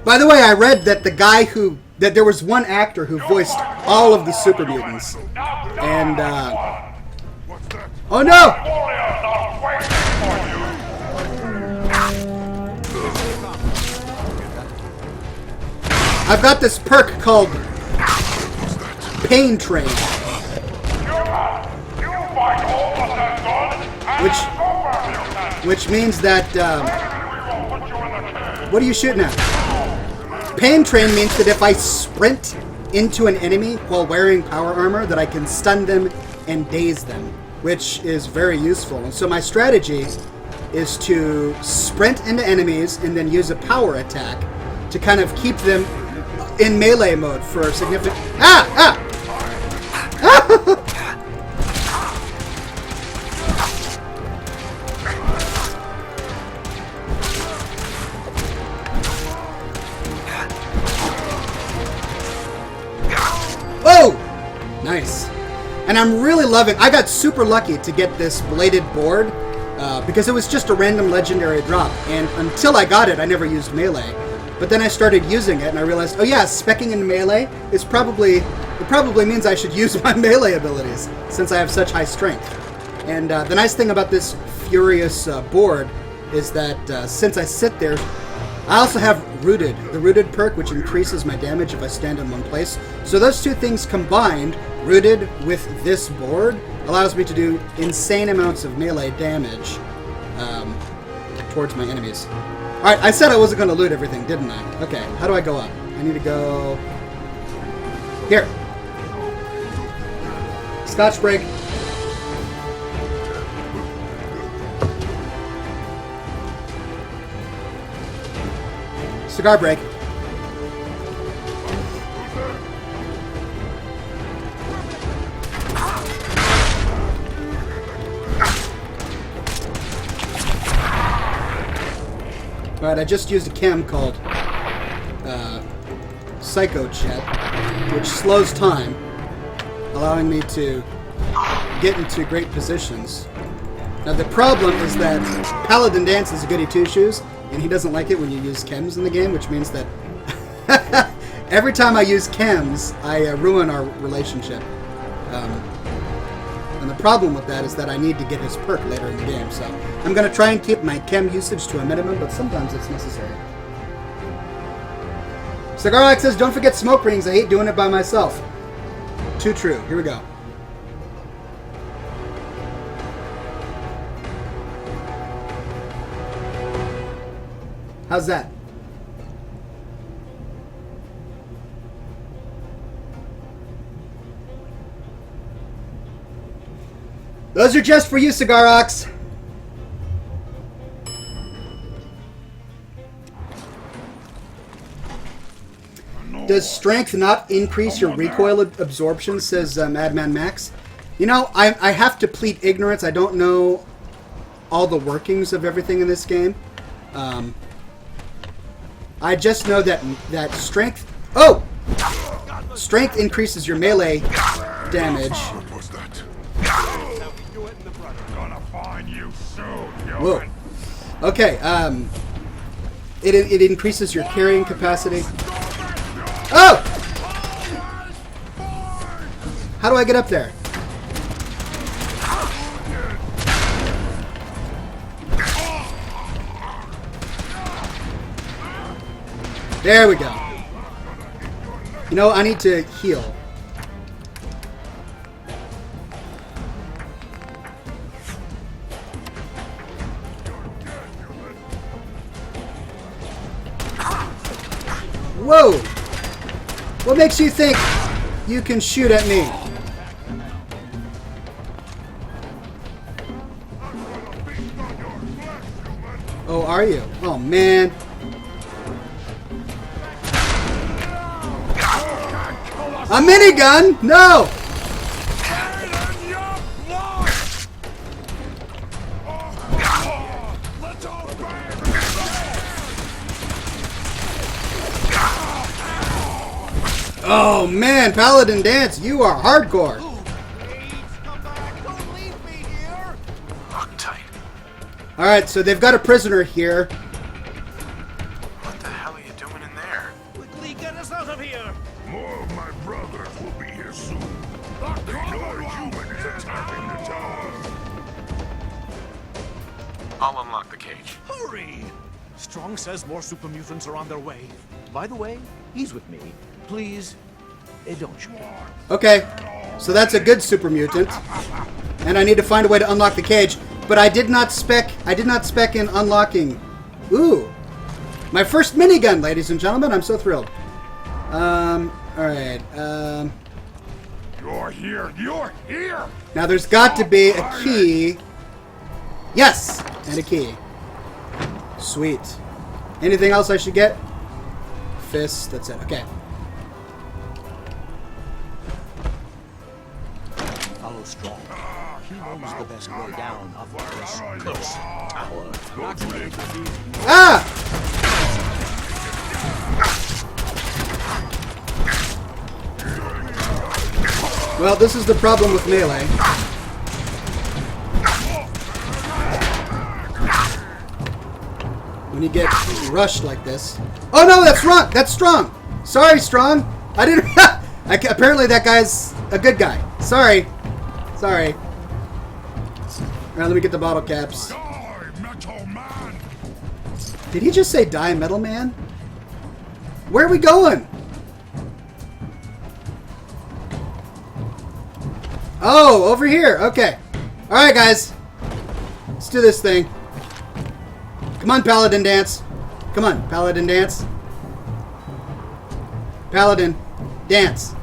By the way, I read that that there was one actor who voiced all of the super mutants. And, oh no! Warriors are waiting for you. I've got this perk called Pain Train. You fight all of them good and super mutants. Which means that, We will put you in the cage. what are you shooting at? Pain Train means that if I sprint into an enemy while wearing power armor, that I can stun them and daze them, which is very useful. And so my strategy is to sprint into enemies and then use a power attack to kind of keep them in melee mode for a significant... Ah! Whoa! Nice. And I'm really loving... I got super lucky to get this bladed board because it was just a random legendary drop. And until I got it, I never used melee. But then I started using it, and I realized, oh yeah, speccing in melee is probably... It probably means I should use my melee abilities, since I have such high strength. And the nice thing about this Furious board is that since I sit there, I also have Rooted, the Rooted perk, which increases my damage if I stand in one place. So those two things combined, Rooted with this board, allows me to do insane amounts of melee damage towards my enemies. Alright, I said I wasn't going to loot everything, didn't I? Okay, how do I go up? I need to go... Here. Scotch break. Cigar break. Alright, I just used a chem called Psycho Jet, which slows time, allowing me to get into great positions. Now the problem is that Paladin Dance is a goody two-shoes, and he doesn't like it when you use chems in the game, which means that every time I use chems, I ruin our relationship. And the problem with that is that I need to get his perk later in the game, so I'm going to try and keep my chem usage to a minimum, but sometimes it's necessary. Cigar says, don't forget smoke rings. I hate doing it by myself. Too true. Here we go. How's that? Those are just for you, Cigar Ox. Does strength not increase your recoil absorption, says Madman Max? You know, I have to plead ignorance. I don't know all the workings of everything in this game. I just know that strength... Oh! Strength increases your melee damage. Whoa. Okay, it increases your carrying capacity. Oh! How do I get up there? There we go. You know, I need to heal. Whoa! What makes you think you can shoot at me? Oh, are you? Oh, man. A minigun? No! Oh man, Paladin Dance, you are hardcore. Alright, so they've got a prisoner here. What the hell are you doing in there? Quickly get us out of here! More of my brothers will be here soon. They know a human is attacking the tower. I'll unlock the cage. Hurry! Strong says more super mutants are on their way. By the way, he's with me. Please, don't shoot him. Okay, so that's a good super mutant. And I need to find a way to unlock the cage. But I did not spec in unlocking. Ooh. My first minigun, ladies and gentlemen. I'm so thrilled. Alright. You're here! You're here! Now there's got to be a key. Yes! And a key. Sweet. Anything else I should get? Fist. That's it. Okay. Follow Strong. He knows the best way down of this curse tower. Ah! Well, this is the problem with melee. When you get rushed like this. Oh no, that's wrong! That's Strong! Sorry, Strong! I didn't... apparently that guy's a good guy. Sorry. Sorry. Alright, let me get the bottle caps. Die, Metal Man! Did he just say die, Metal Man? Where are we going? Oh, over here. Okay. Alright, guys. Let's do this thing. Come on, Paladin Dance. Come on, Paladin Dance. Paladin, dance.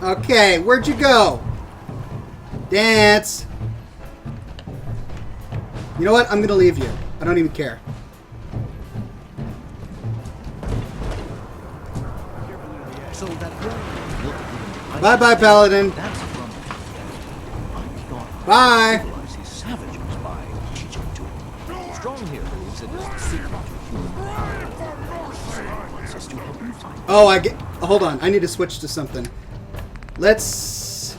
Okay, where'd you go? Dance. You know what? I'm gonna leave you. I don't even care. Bye-bye, Paladin. Bye. Oh, I get... Hold on. I need to switch to something. Let's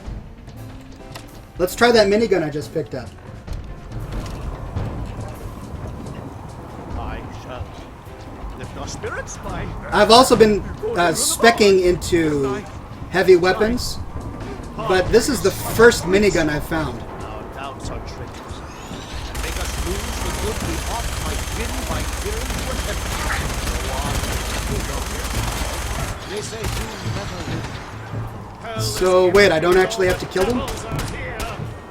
try that minigun I just picked up. I've also been speccing into heavy weapons, but this is the first minigun I've found. So wait, I don't actually have to kill them?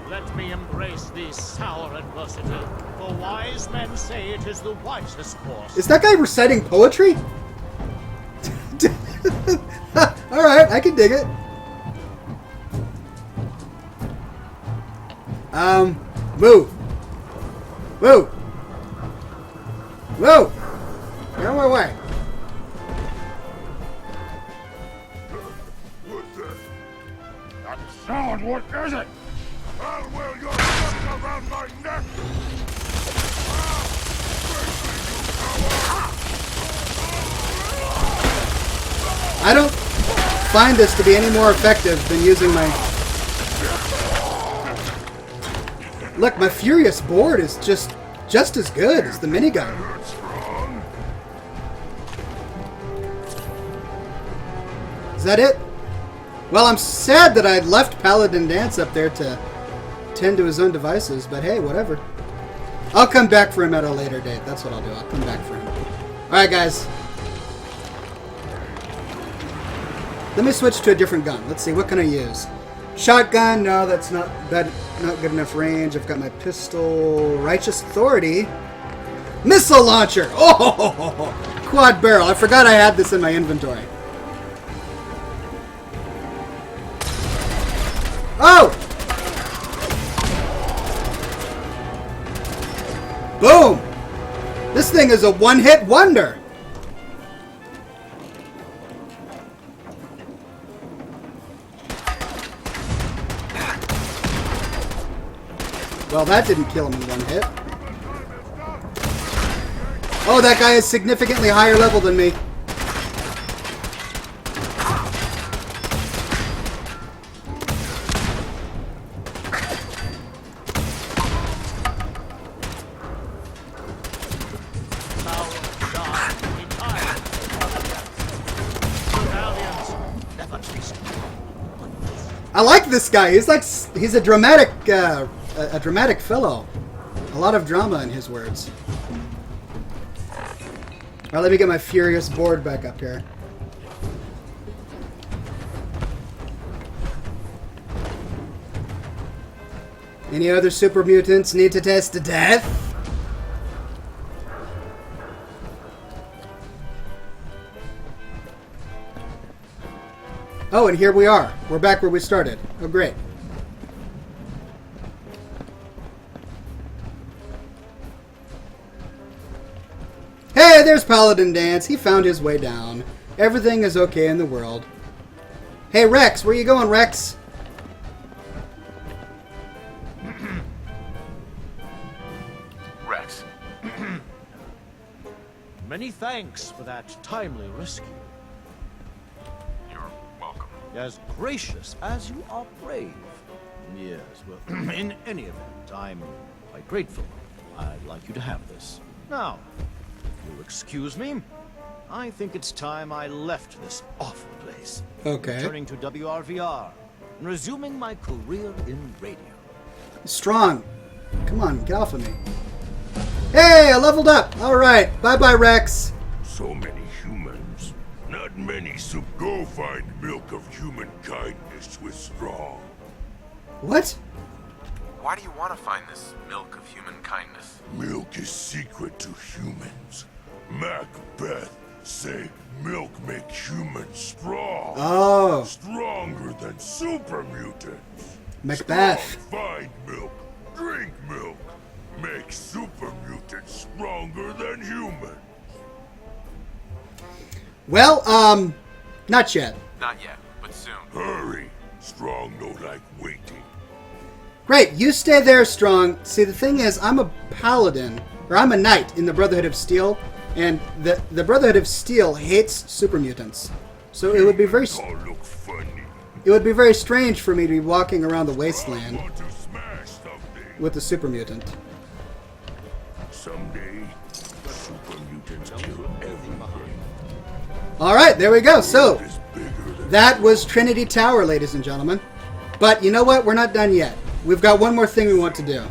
Let me embrace the sour adversity. For wise men say it is the wisest course. Is that guy reciting poetry? Alright, I can dig it. Move. Move. Move. Get out of my way. That sound, what is it? How will your neck around my neck? I don't find this to be any more effective than using my... Look, my Furious board is just as good as the minigun. Is that it? Well, I'm sad that I left Paladin Dance up there to tend to his own devices, but hey, whatever. I'll come back for him at a later date. That's what I'll do. I'll come back for him. Alright, guys. Let me switch to a different gun. Let's see, what can I use? Shotgun, no, that's not good enough range. I've got my pistol. Righteous Authority. Missile launcher! Oh! Quad barrel. I forgot I had this in my inventory. Oh! Boom! This thing is a one-hit wonder! Well, that didn't kill him in one hit. Oh, that guy is significantly higher level than me. I like this guy. He's a dramatic fellow. A lot of drama in his words. Alright, let me get my Furious board back up here. Any other super mutants need to test to death? Oh, and here we are. We're back where we started. Oh, great. Hey, there's Paladin Dance. He found his way down. Everything is okay in the world. Hey, Rex, where you going, Rex? Rex. Many thanks for that timely rescue. You're As gracious as you are brave. Yes, well, in any event, I'm quite grateful. I'd like you to have this. Now, if you'll excuse me, I think it's time I left this awful place. Okay. Returning to WRVR and resuming my career in radio. Strong. Come on, get off of me. Hey, I leveled up. All right. Bye-bye, Rex. So many humans. Not many, so go find milk of human kindness with Strong. What? Why do you want to find this milk of human kindness? Milk is secret to humans. Macbeth say milk make humans strong. Oh. Stronger than super mutants. Macbeth. Strong, find milk. Drink milk. Make super mutants stronger than humans. Well, not yet. Not yet, but soon. Hurry. Strong no like waiting. Great, you stay there, Strong. See, the thing is, I'm a paladin, or I'm a knight in the Brotherhood of Steel, and the Brotherhood of Steel hates super mutants. So it would be very Look funny. it would be very strange for me to be walking around the wasteland Want to smash something. with a super mutant. Someday, super mutants kill everything. All right, there we go. So Is bigger than that was Trinity Tower, ladies and gentlemen. But you know what? We're not done yet. We've got one more thing we want to do.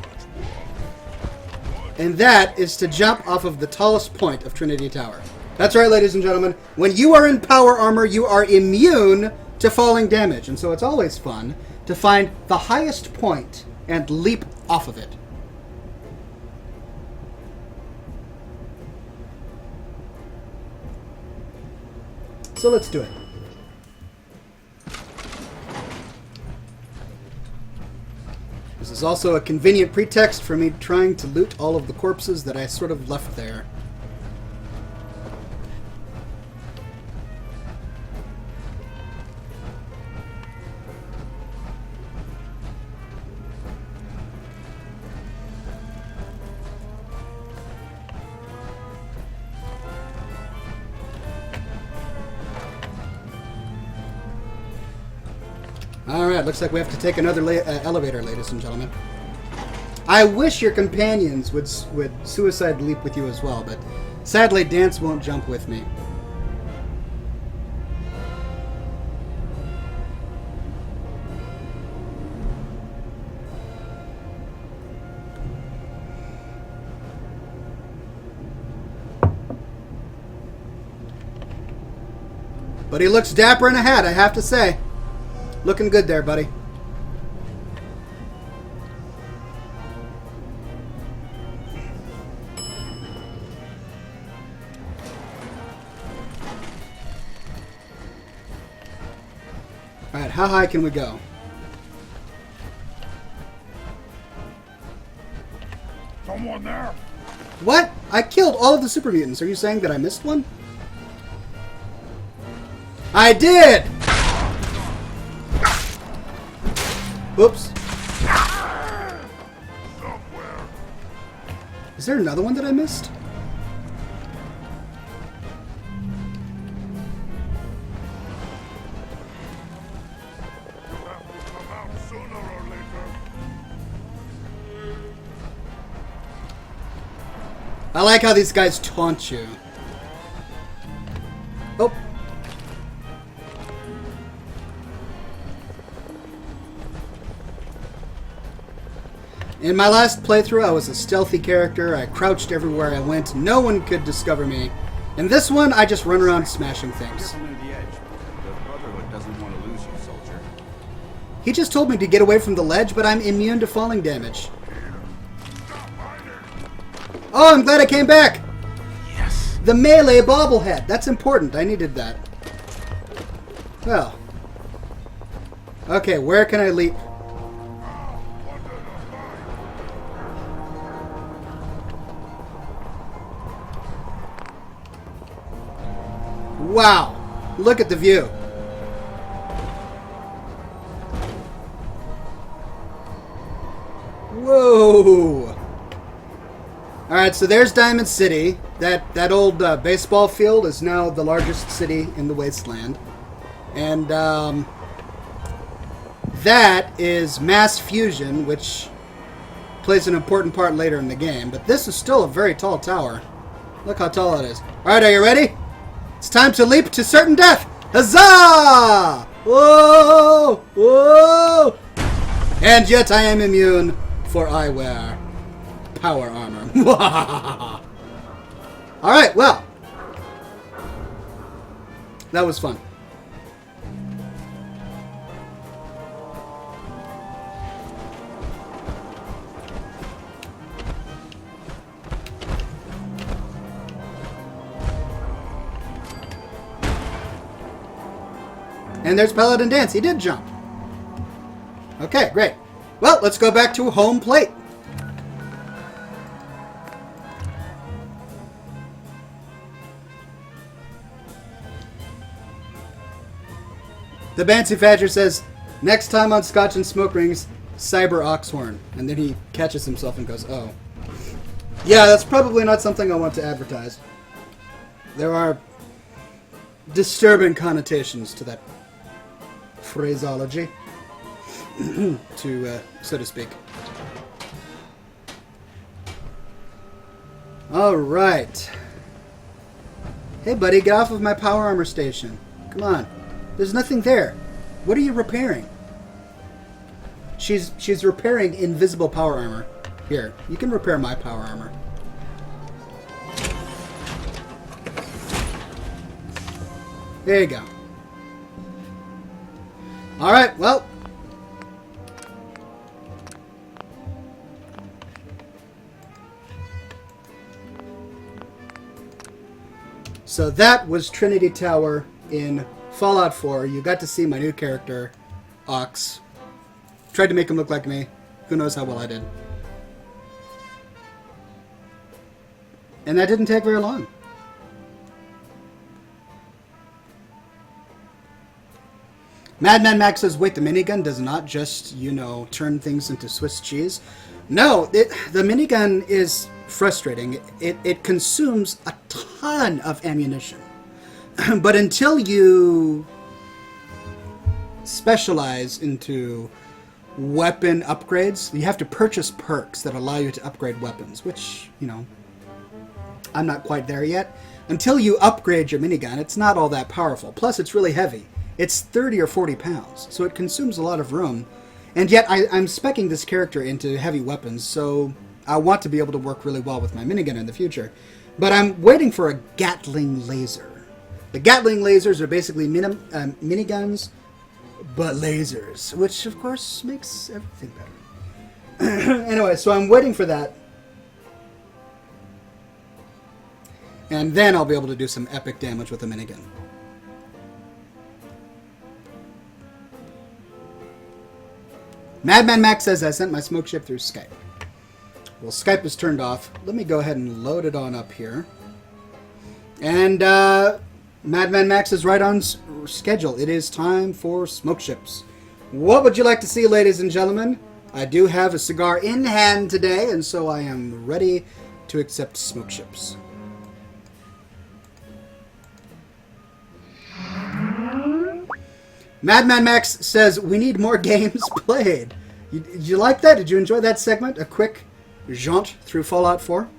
And that is to jump off of the tallest point of Trinity Tower. That's right, ladies and gentlemen. When you are in power armor, you are immune to falling damage. And so it's always fun to find the highest point and leap off of it. So let's do it. This is also a convenient pretext for me trying to loot all of the corpses that I sort of left there. Alright, looks like we have to take another elevator, ladies and gentlemen. I wish your companions would suicide leap with you as well, but sadly Dance won't jump with me. But he looks dapper in a hat, I have to say. Looking good there, buddy. Alright, how high can we go? someone there. What? I killed all of the super mutants. Are you saying that I missed one? I did! Oops. Somewhere. Is there another one that I missed? You have to come out sooner or later. I like how these guys taunt you. Oh. In my last playthrough, I was a stealthy character. I crouched everywhere I went. No one could discover me. In this one, I just run around smashing things. Careful near the edge. The Brotherhood doesn't want to lose you, soldier. He just told me to get away from the ledge, but I'm immune to falling damage. Oh, I'm glad I came back! Yes. The melee bobblehead. That's important. I needed that. Well. Okay, where can I leap? Wow! Look at the view. Whoa! Alright, so there's Diamond City. That old baseball field is now the largest city in the wasteland. And that is mass fusion, which plays an important part later in the game. But this is still a very tall tower. Look how tall it is. Alright, are you ready? It's time to leap to certain death! Huzzah! Whoa! Whoa! And yet I am immune, for I wear power armor. Alright, well. That was fun. And there's Paladin Dance. He did jump. Okay, great. Well, let's go back to home plate. The Bancy Fadger says, next time on Scotch and Smoke Rings, Cyber Oxhorn. And then he catches himself and goes, oh. Yeah, that's probably not something I want to advertise. There are disturbing connotations to that phraseology, so to speak. All right. Hey, buddy, get off of my power armor station. Come on. There's nothing there. What are you repairing? She's repairing invisible power armor. Here, you can repair my power armor. There you go. Alright, well. So that was Trinity Tower in Fallout 4. You got to see my new character, Ox. Tried to make him look like me. Who knows how well I did. And that didn't take very long. Madman Max says, wait, the minigun does not just, turn things into Swiss cheese? No, the minigun is frustrating. It consumes a ton of ammunition. But until you specialize into weapon upgrades, you have to purchase perks that allow you to upgrade weapons, which, I'm not quite there yet. Until you upgrade your minigun, it's not all that powerful. Plus, it's really heavy. It's 30 or 40 pounds, so it consumes a lot of room. And yet, I'm speccing this character into heavy weapons, so I want to be able to work really well with my minigun in the future. But I'm waiting for a Gatling laser. The Gatling lasers are basically miniguns, but lasers, which, of course, makes everything better. Anyway, so I'm waiting for that. And then I'll be able to do some epic damage with the minigun. Madman Max says, I sent my smoke ship through Skype. Well, Skype is turned off. Let me go ahead and load it on up here. And Madman Max is right on schedule. It is time for smoke ships. What would you like to see, ladies and gentlemen? I do have a cigar in hand today, and so I am ready to accept smoke ships. Madman Max says, we need more games played. Did you like that? Did you enjoy that segment? A quick jaunt through Fallout 4?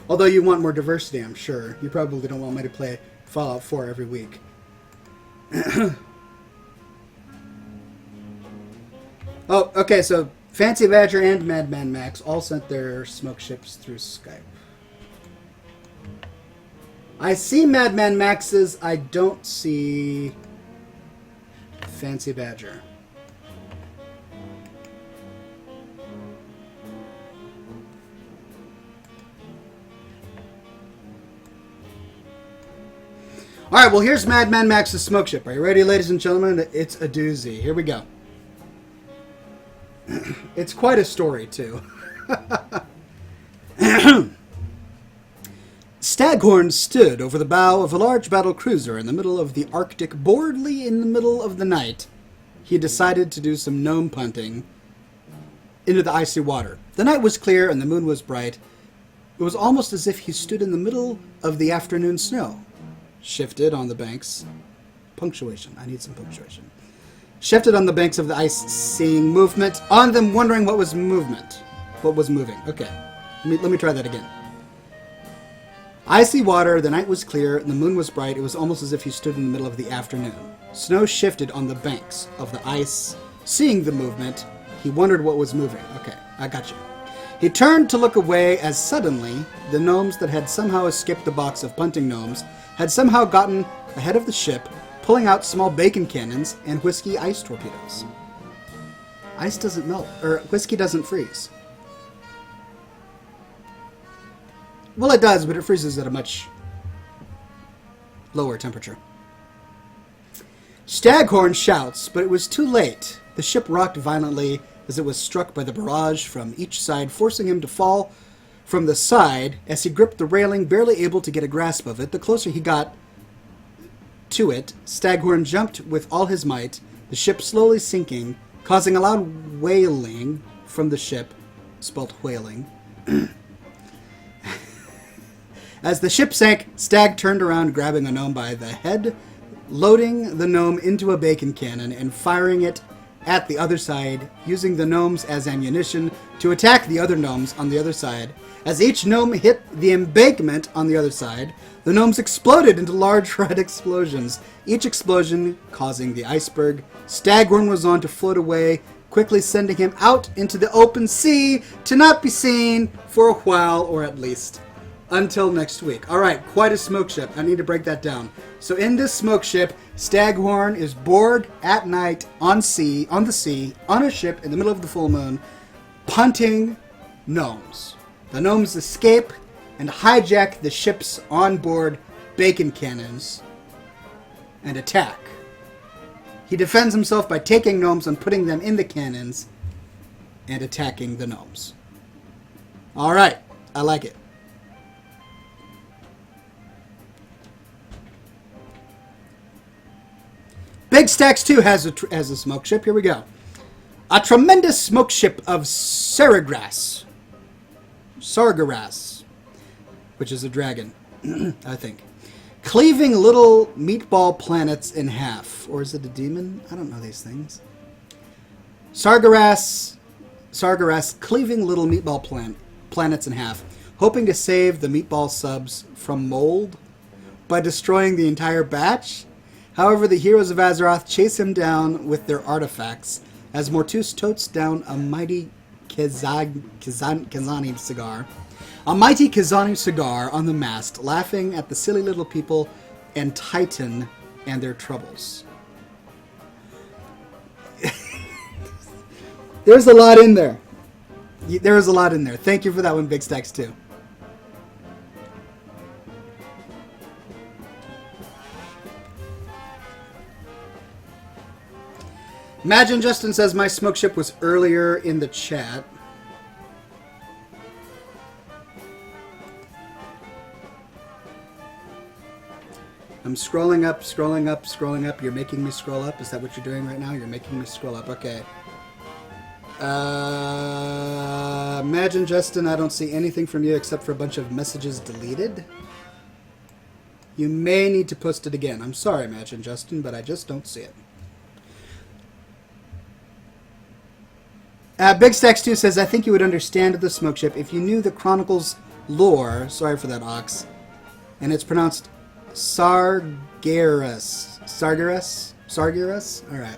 Although you want more diversity, I'm sure. You probably don't want me to play Fallout 4 every week. Oh, okay, so Fancy Badger and Madman Max all sent their smoke ships through Skype. I see Madman Max's, I don't see Fancy Badger. Alright, well here's Madman Max's smoke ship. Are you ready, ladies and gentlemen? It's a doozy. Here we go. It's quite a story, too. Staghorn stood over the bow of a large battle cruiser in the middle of the Arctic. Boredly in the middle of the night, he decided to do some gnome punting into the icy water. The night was clear and the moon was bright. It was almost as if he stood in the middle of the afternoon snow. shifted on the banks. Punctuation. I need some punctuation. Shifted on the banks of the ice, seeing movement on them, wondering what was movement. What was moving? Okay. Let me try that again. Icy water, the night was clear, and the moon was bright. It was almost as if he stood in the middle of the afternoon. Snow shifted on the banks of the ice. Seeing the movement, he wondered what was moving. Okay, I got you. He turned to look away as suddenly the gnomes that had somehow escaped the box of punting gnomes had somehow gotten ahead of the ship, pulling out small bacon cannons and whiskey ice torpedoes. Ice doesn't melt, or whiskey doesn't freeze. Well, it does, but it freezes at a much lower temperature. Staghorn shouts, but it was too late. The ship rocked violently as it was struck by the barrage from each side, forcing him to fall from the side as he gripped the railing, barely able to get a grasp of it. The closer he got to it, Staghorn jumped with all his might, the ship slowly sinking, causing a loud wailing from the ship, spelt whaling. As the ship sank, Stag turned around, grabbing a gnome by the head, loading the gnome into a bacon cannon and firing it at the other side, using the gnomes as ammunition to attack the other gnomes on the other side. As each gnome hit the embankment on the other side, the gnomes exploded into large red explosions, each explosion causing the iceberg. Staghorn was on to float away, quickly sending him out into the open sea to not be seen for a while, or at least until next week. Alright, quite a smoke ship. I need to break that down. So in this smoke ship, Staghorn is bored at night on the sea, on a ship in the middle of the full moon, punting gnomes. The gnomes escape and hijack the ship's onboard bacon cannons and attack. He defends himself by taking gnomes and putting them in the cannons and attacking the gnomes. Alright, I like it. Big Stacks 2 has a smoke ship. Here we go. A tremendous smoke ship of Sargeras, which is a dragon, I think. Cleaving little meatball planets in half. Or is it a demon? I don't know these things. Sargeras cleaving little meatball planets in half, hoping to save the meatball subs from mold by destroying the entire batch. However, the heroes of Azeroth chase him down with their artifacts as Mortus totes down a mighty Kazani cigar. A mighty Kazani cigar on the mast, laughing at the silly little people and Titan and their troubles. There's a lot in there. There is a lot in there. Thank you for that one, Big Stacks 2. Imagine Justin says my smoke ship was earlier in the chat. I'm scrolling up, scrolling up, scrolling up. You're making me scroll up? Is that what you're doing right now? You're making me scroll up. Okay. Imagine Justin, I don't see anything from you except for a bunch of messages deleted. You may need to post it again. I'm sorry, Imagine Justin, but I just don't see it. Big Stacks 2 says, I think you would understand the smoke ship if you knew the Chronicles lore. Sorry for that, Ox. And it's pronounced Sargeras. Sargeras? Alright.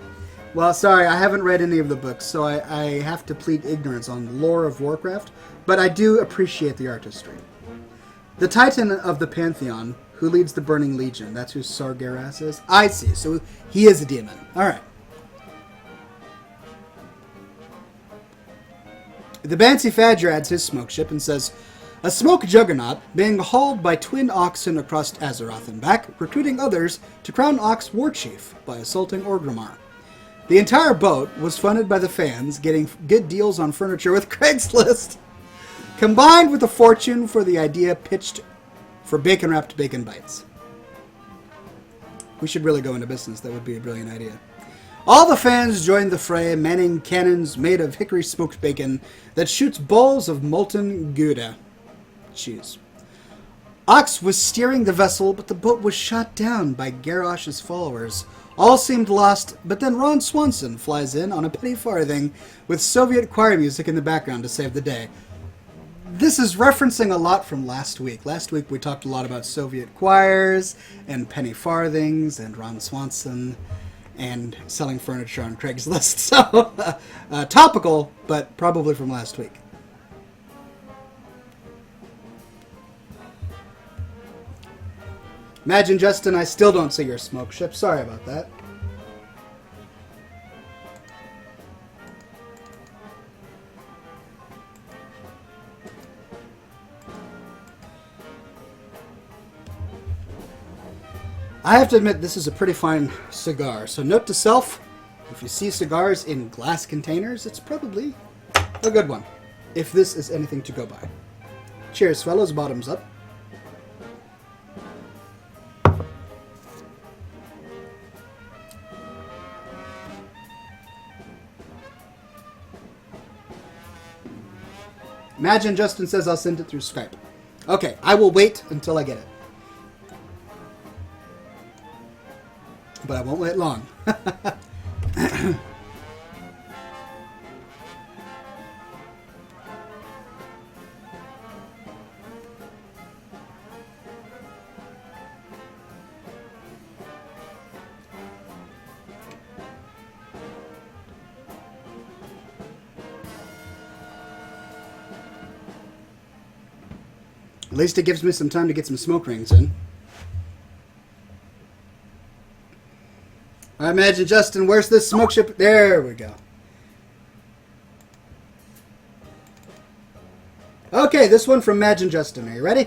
Well, sorry, I haven't read any of the books, so I have to plead ignorance on the lore of Warcraft, but I do appreciate the artistry. The Titan of the Pantheon, who leads the Burning Legion, that's who Sargeras is? I see, so he is a demon. Alright. The Bansi Fadger adds his smoke ship and says, a smoke juggernaut being hauled by twin oxen across Azeroth and back, recruiting others to crown Ox war chief by assaulting Orgrimmar. The entire boat was funded by the fans, getting good deals on furniture with Craigslist, combined with a fortune for the idea pitched for bacon-wrapped bacon bites. We should really go into business. That would be a brilliant idea. All the fans joined the fray, manning cannons made of hickory-smoked bacon that shoots balls of molten Gouda cheese. Ox was steering the vessel, but the boat was shot down by Garrosh's followers. All seemed lost, but then Ron Swanson flies in on a penny farthing with Soviet choir music in the background to save the day. This is referencing a lot from last week. Last week we talked a lot about Soviet choirs and penny farthings and Ron Swanson and selling furniture on Craigslist. So, topical, but probably from last week. Imagine, Justin, I still don't see your smoke ship. Sorry about that. I have to admit, this is a pretty fine cigar. So note to self, if you see cigars in glass containers, it's probably a good one, if this is anything to go by. Cheers, fellows. Bottoms up. Imagine Justin says I'll send it through Skype. Okay, I will wait until I get it. But I won't wait long. At least it gives me some time to get some smoke rings in. I imagine, Justin, where's this smoke ship? There we go. Okay, this one from Imagine Justin. Are you ready?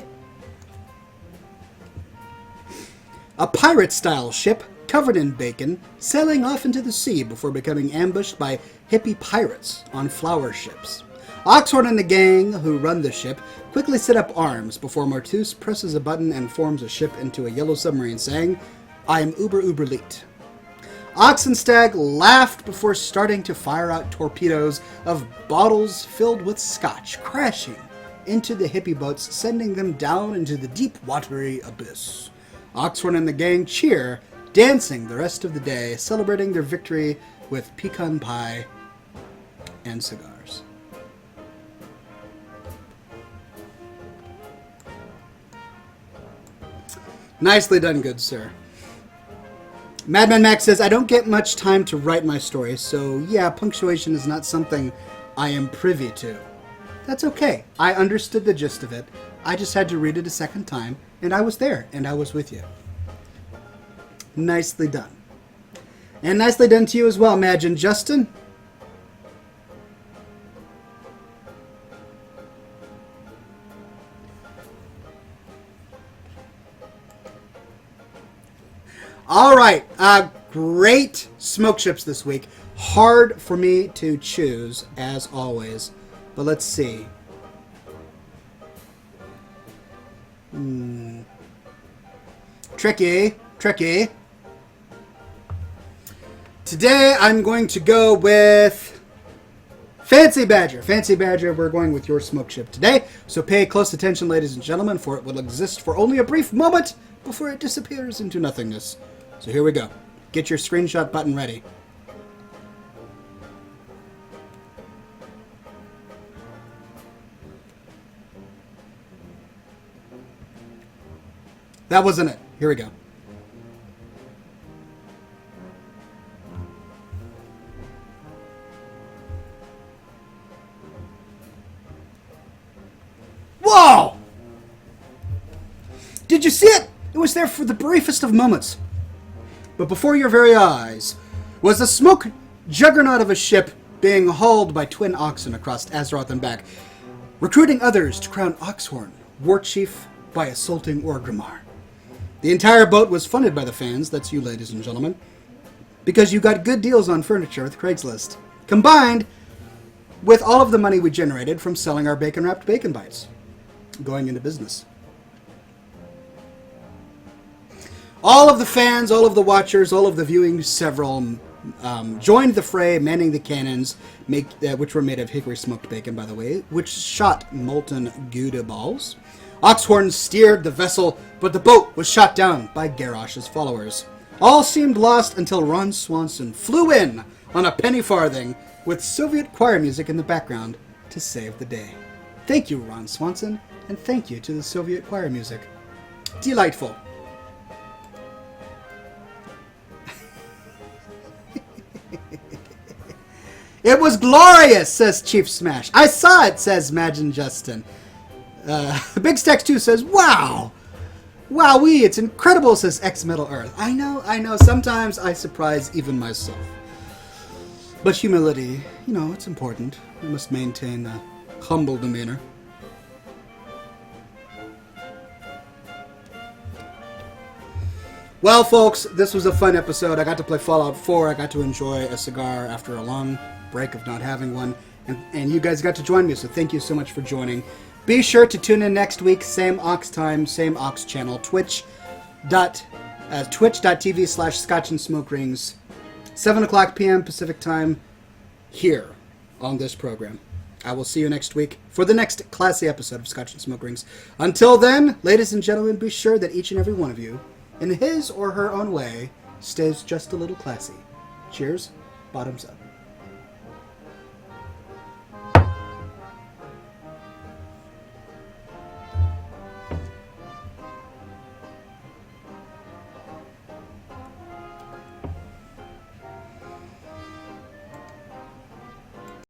A pirate-style ship covered in bacon sailing off into the sea before becoming ambushed by hippie pirates on flower ships. Oxhorn and the gang who run the ship quickly set up arms before Martus presses a button and forms a ship into a yellow submarine saying, "I am uber leet." Ox and Stag laughed before starting to fire out torpedoes of bottles filled with Scotch, crashing into the hippie boats, sending them down into the deep watery abyss. Oxhorn and the gang cheer, dancing the rest of the day, celebrating their victory with pecan pie and cigars. Nicely done, good sir. Madman Max says, I don't get much time to write my story, so yeah, punctuation is not something I am privy to. That's okay. I understood the gist of it. I just had to read it a second time, and I was there, and I was with you. Nicely done. And nicely done to you as well, Imagine Justin. All right, great smoke ships this week. Hard for me to choose, as always. But let's see. Tricky. Today I'm going to go with Fancy Badger. Fancy Badger, we're going with your smoke ship today. So pay close attention, ladies and gentlemen, for it will exist for only a brief moment before it disappears into nothingness. So here we go. Get your screenshot button ready. That wasn't it. Here we go. Whoa! Did you see it? It was there for the briefest of moments. But before your very eyes was the smoke juggernaut of a ship being hauled by twin oxen across Azeroth and back, recruiting others to crown Oxhorn, war chief by assaulting Orgrimmar. The entire boat was funded by the fans, that's you ladies and gentlemen, because you got good deals on furniture with Craigslist, combined with all of the money we generated from selling our bacon-wrapped bacon bites, going into business. All of the fans, all of the watchers, all of the viewing several joined the fray, manning the cannons, which were made of hickory smoked bacon, by the way, which shot molten Gouda balls. Oxhorn steered the vessel, but the boat was shot down by Garrosh's followers. All seemed lost until Ron Swanson flew in on a penny farthing with Soviet choir music in the background to save the day. Thank you, Ron Swanson, and thank you to the Soviet choir music. Delightful. It was glorious, says Chief Smash. I saw it, says Imagine Justin. Big Stacks 2 says, wow. Wowee, it's incredible, says X-Metal Earth. I know, sometimes I surprise even myself. But humility, it's important. We must maintain a humble demeanor. Well, folks, this was a fun episode. I got to play Fallout 4. I got to enjoy a cigar after a long break of not having one. And you guys got to join me, so thank you so much for joining. Be sure to tune in next week. Same Ox time, same Ox channel. Twitch.tv/Scotch and Smoke Rings. 7 o'clock p.m. Pacific time here on this program. I will see you next week for the next classy episode of Scotch and Smoke Rings. Until then, ladies and gentlemen, be sure that each and every one of you, in his or her own way, stays just a little classy. Cheers. Bottoms up.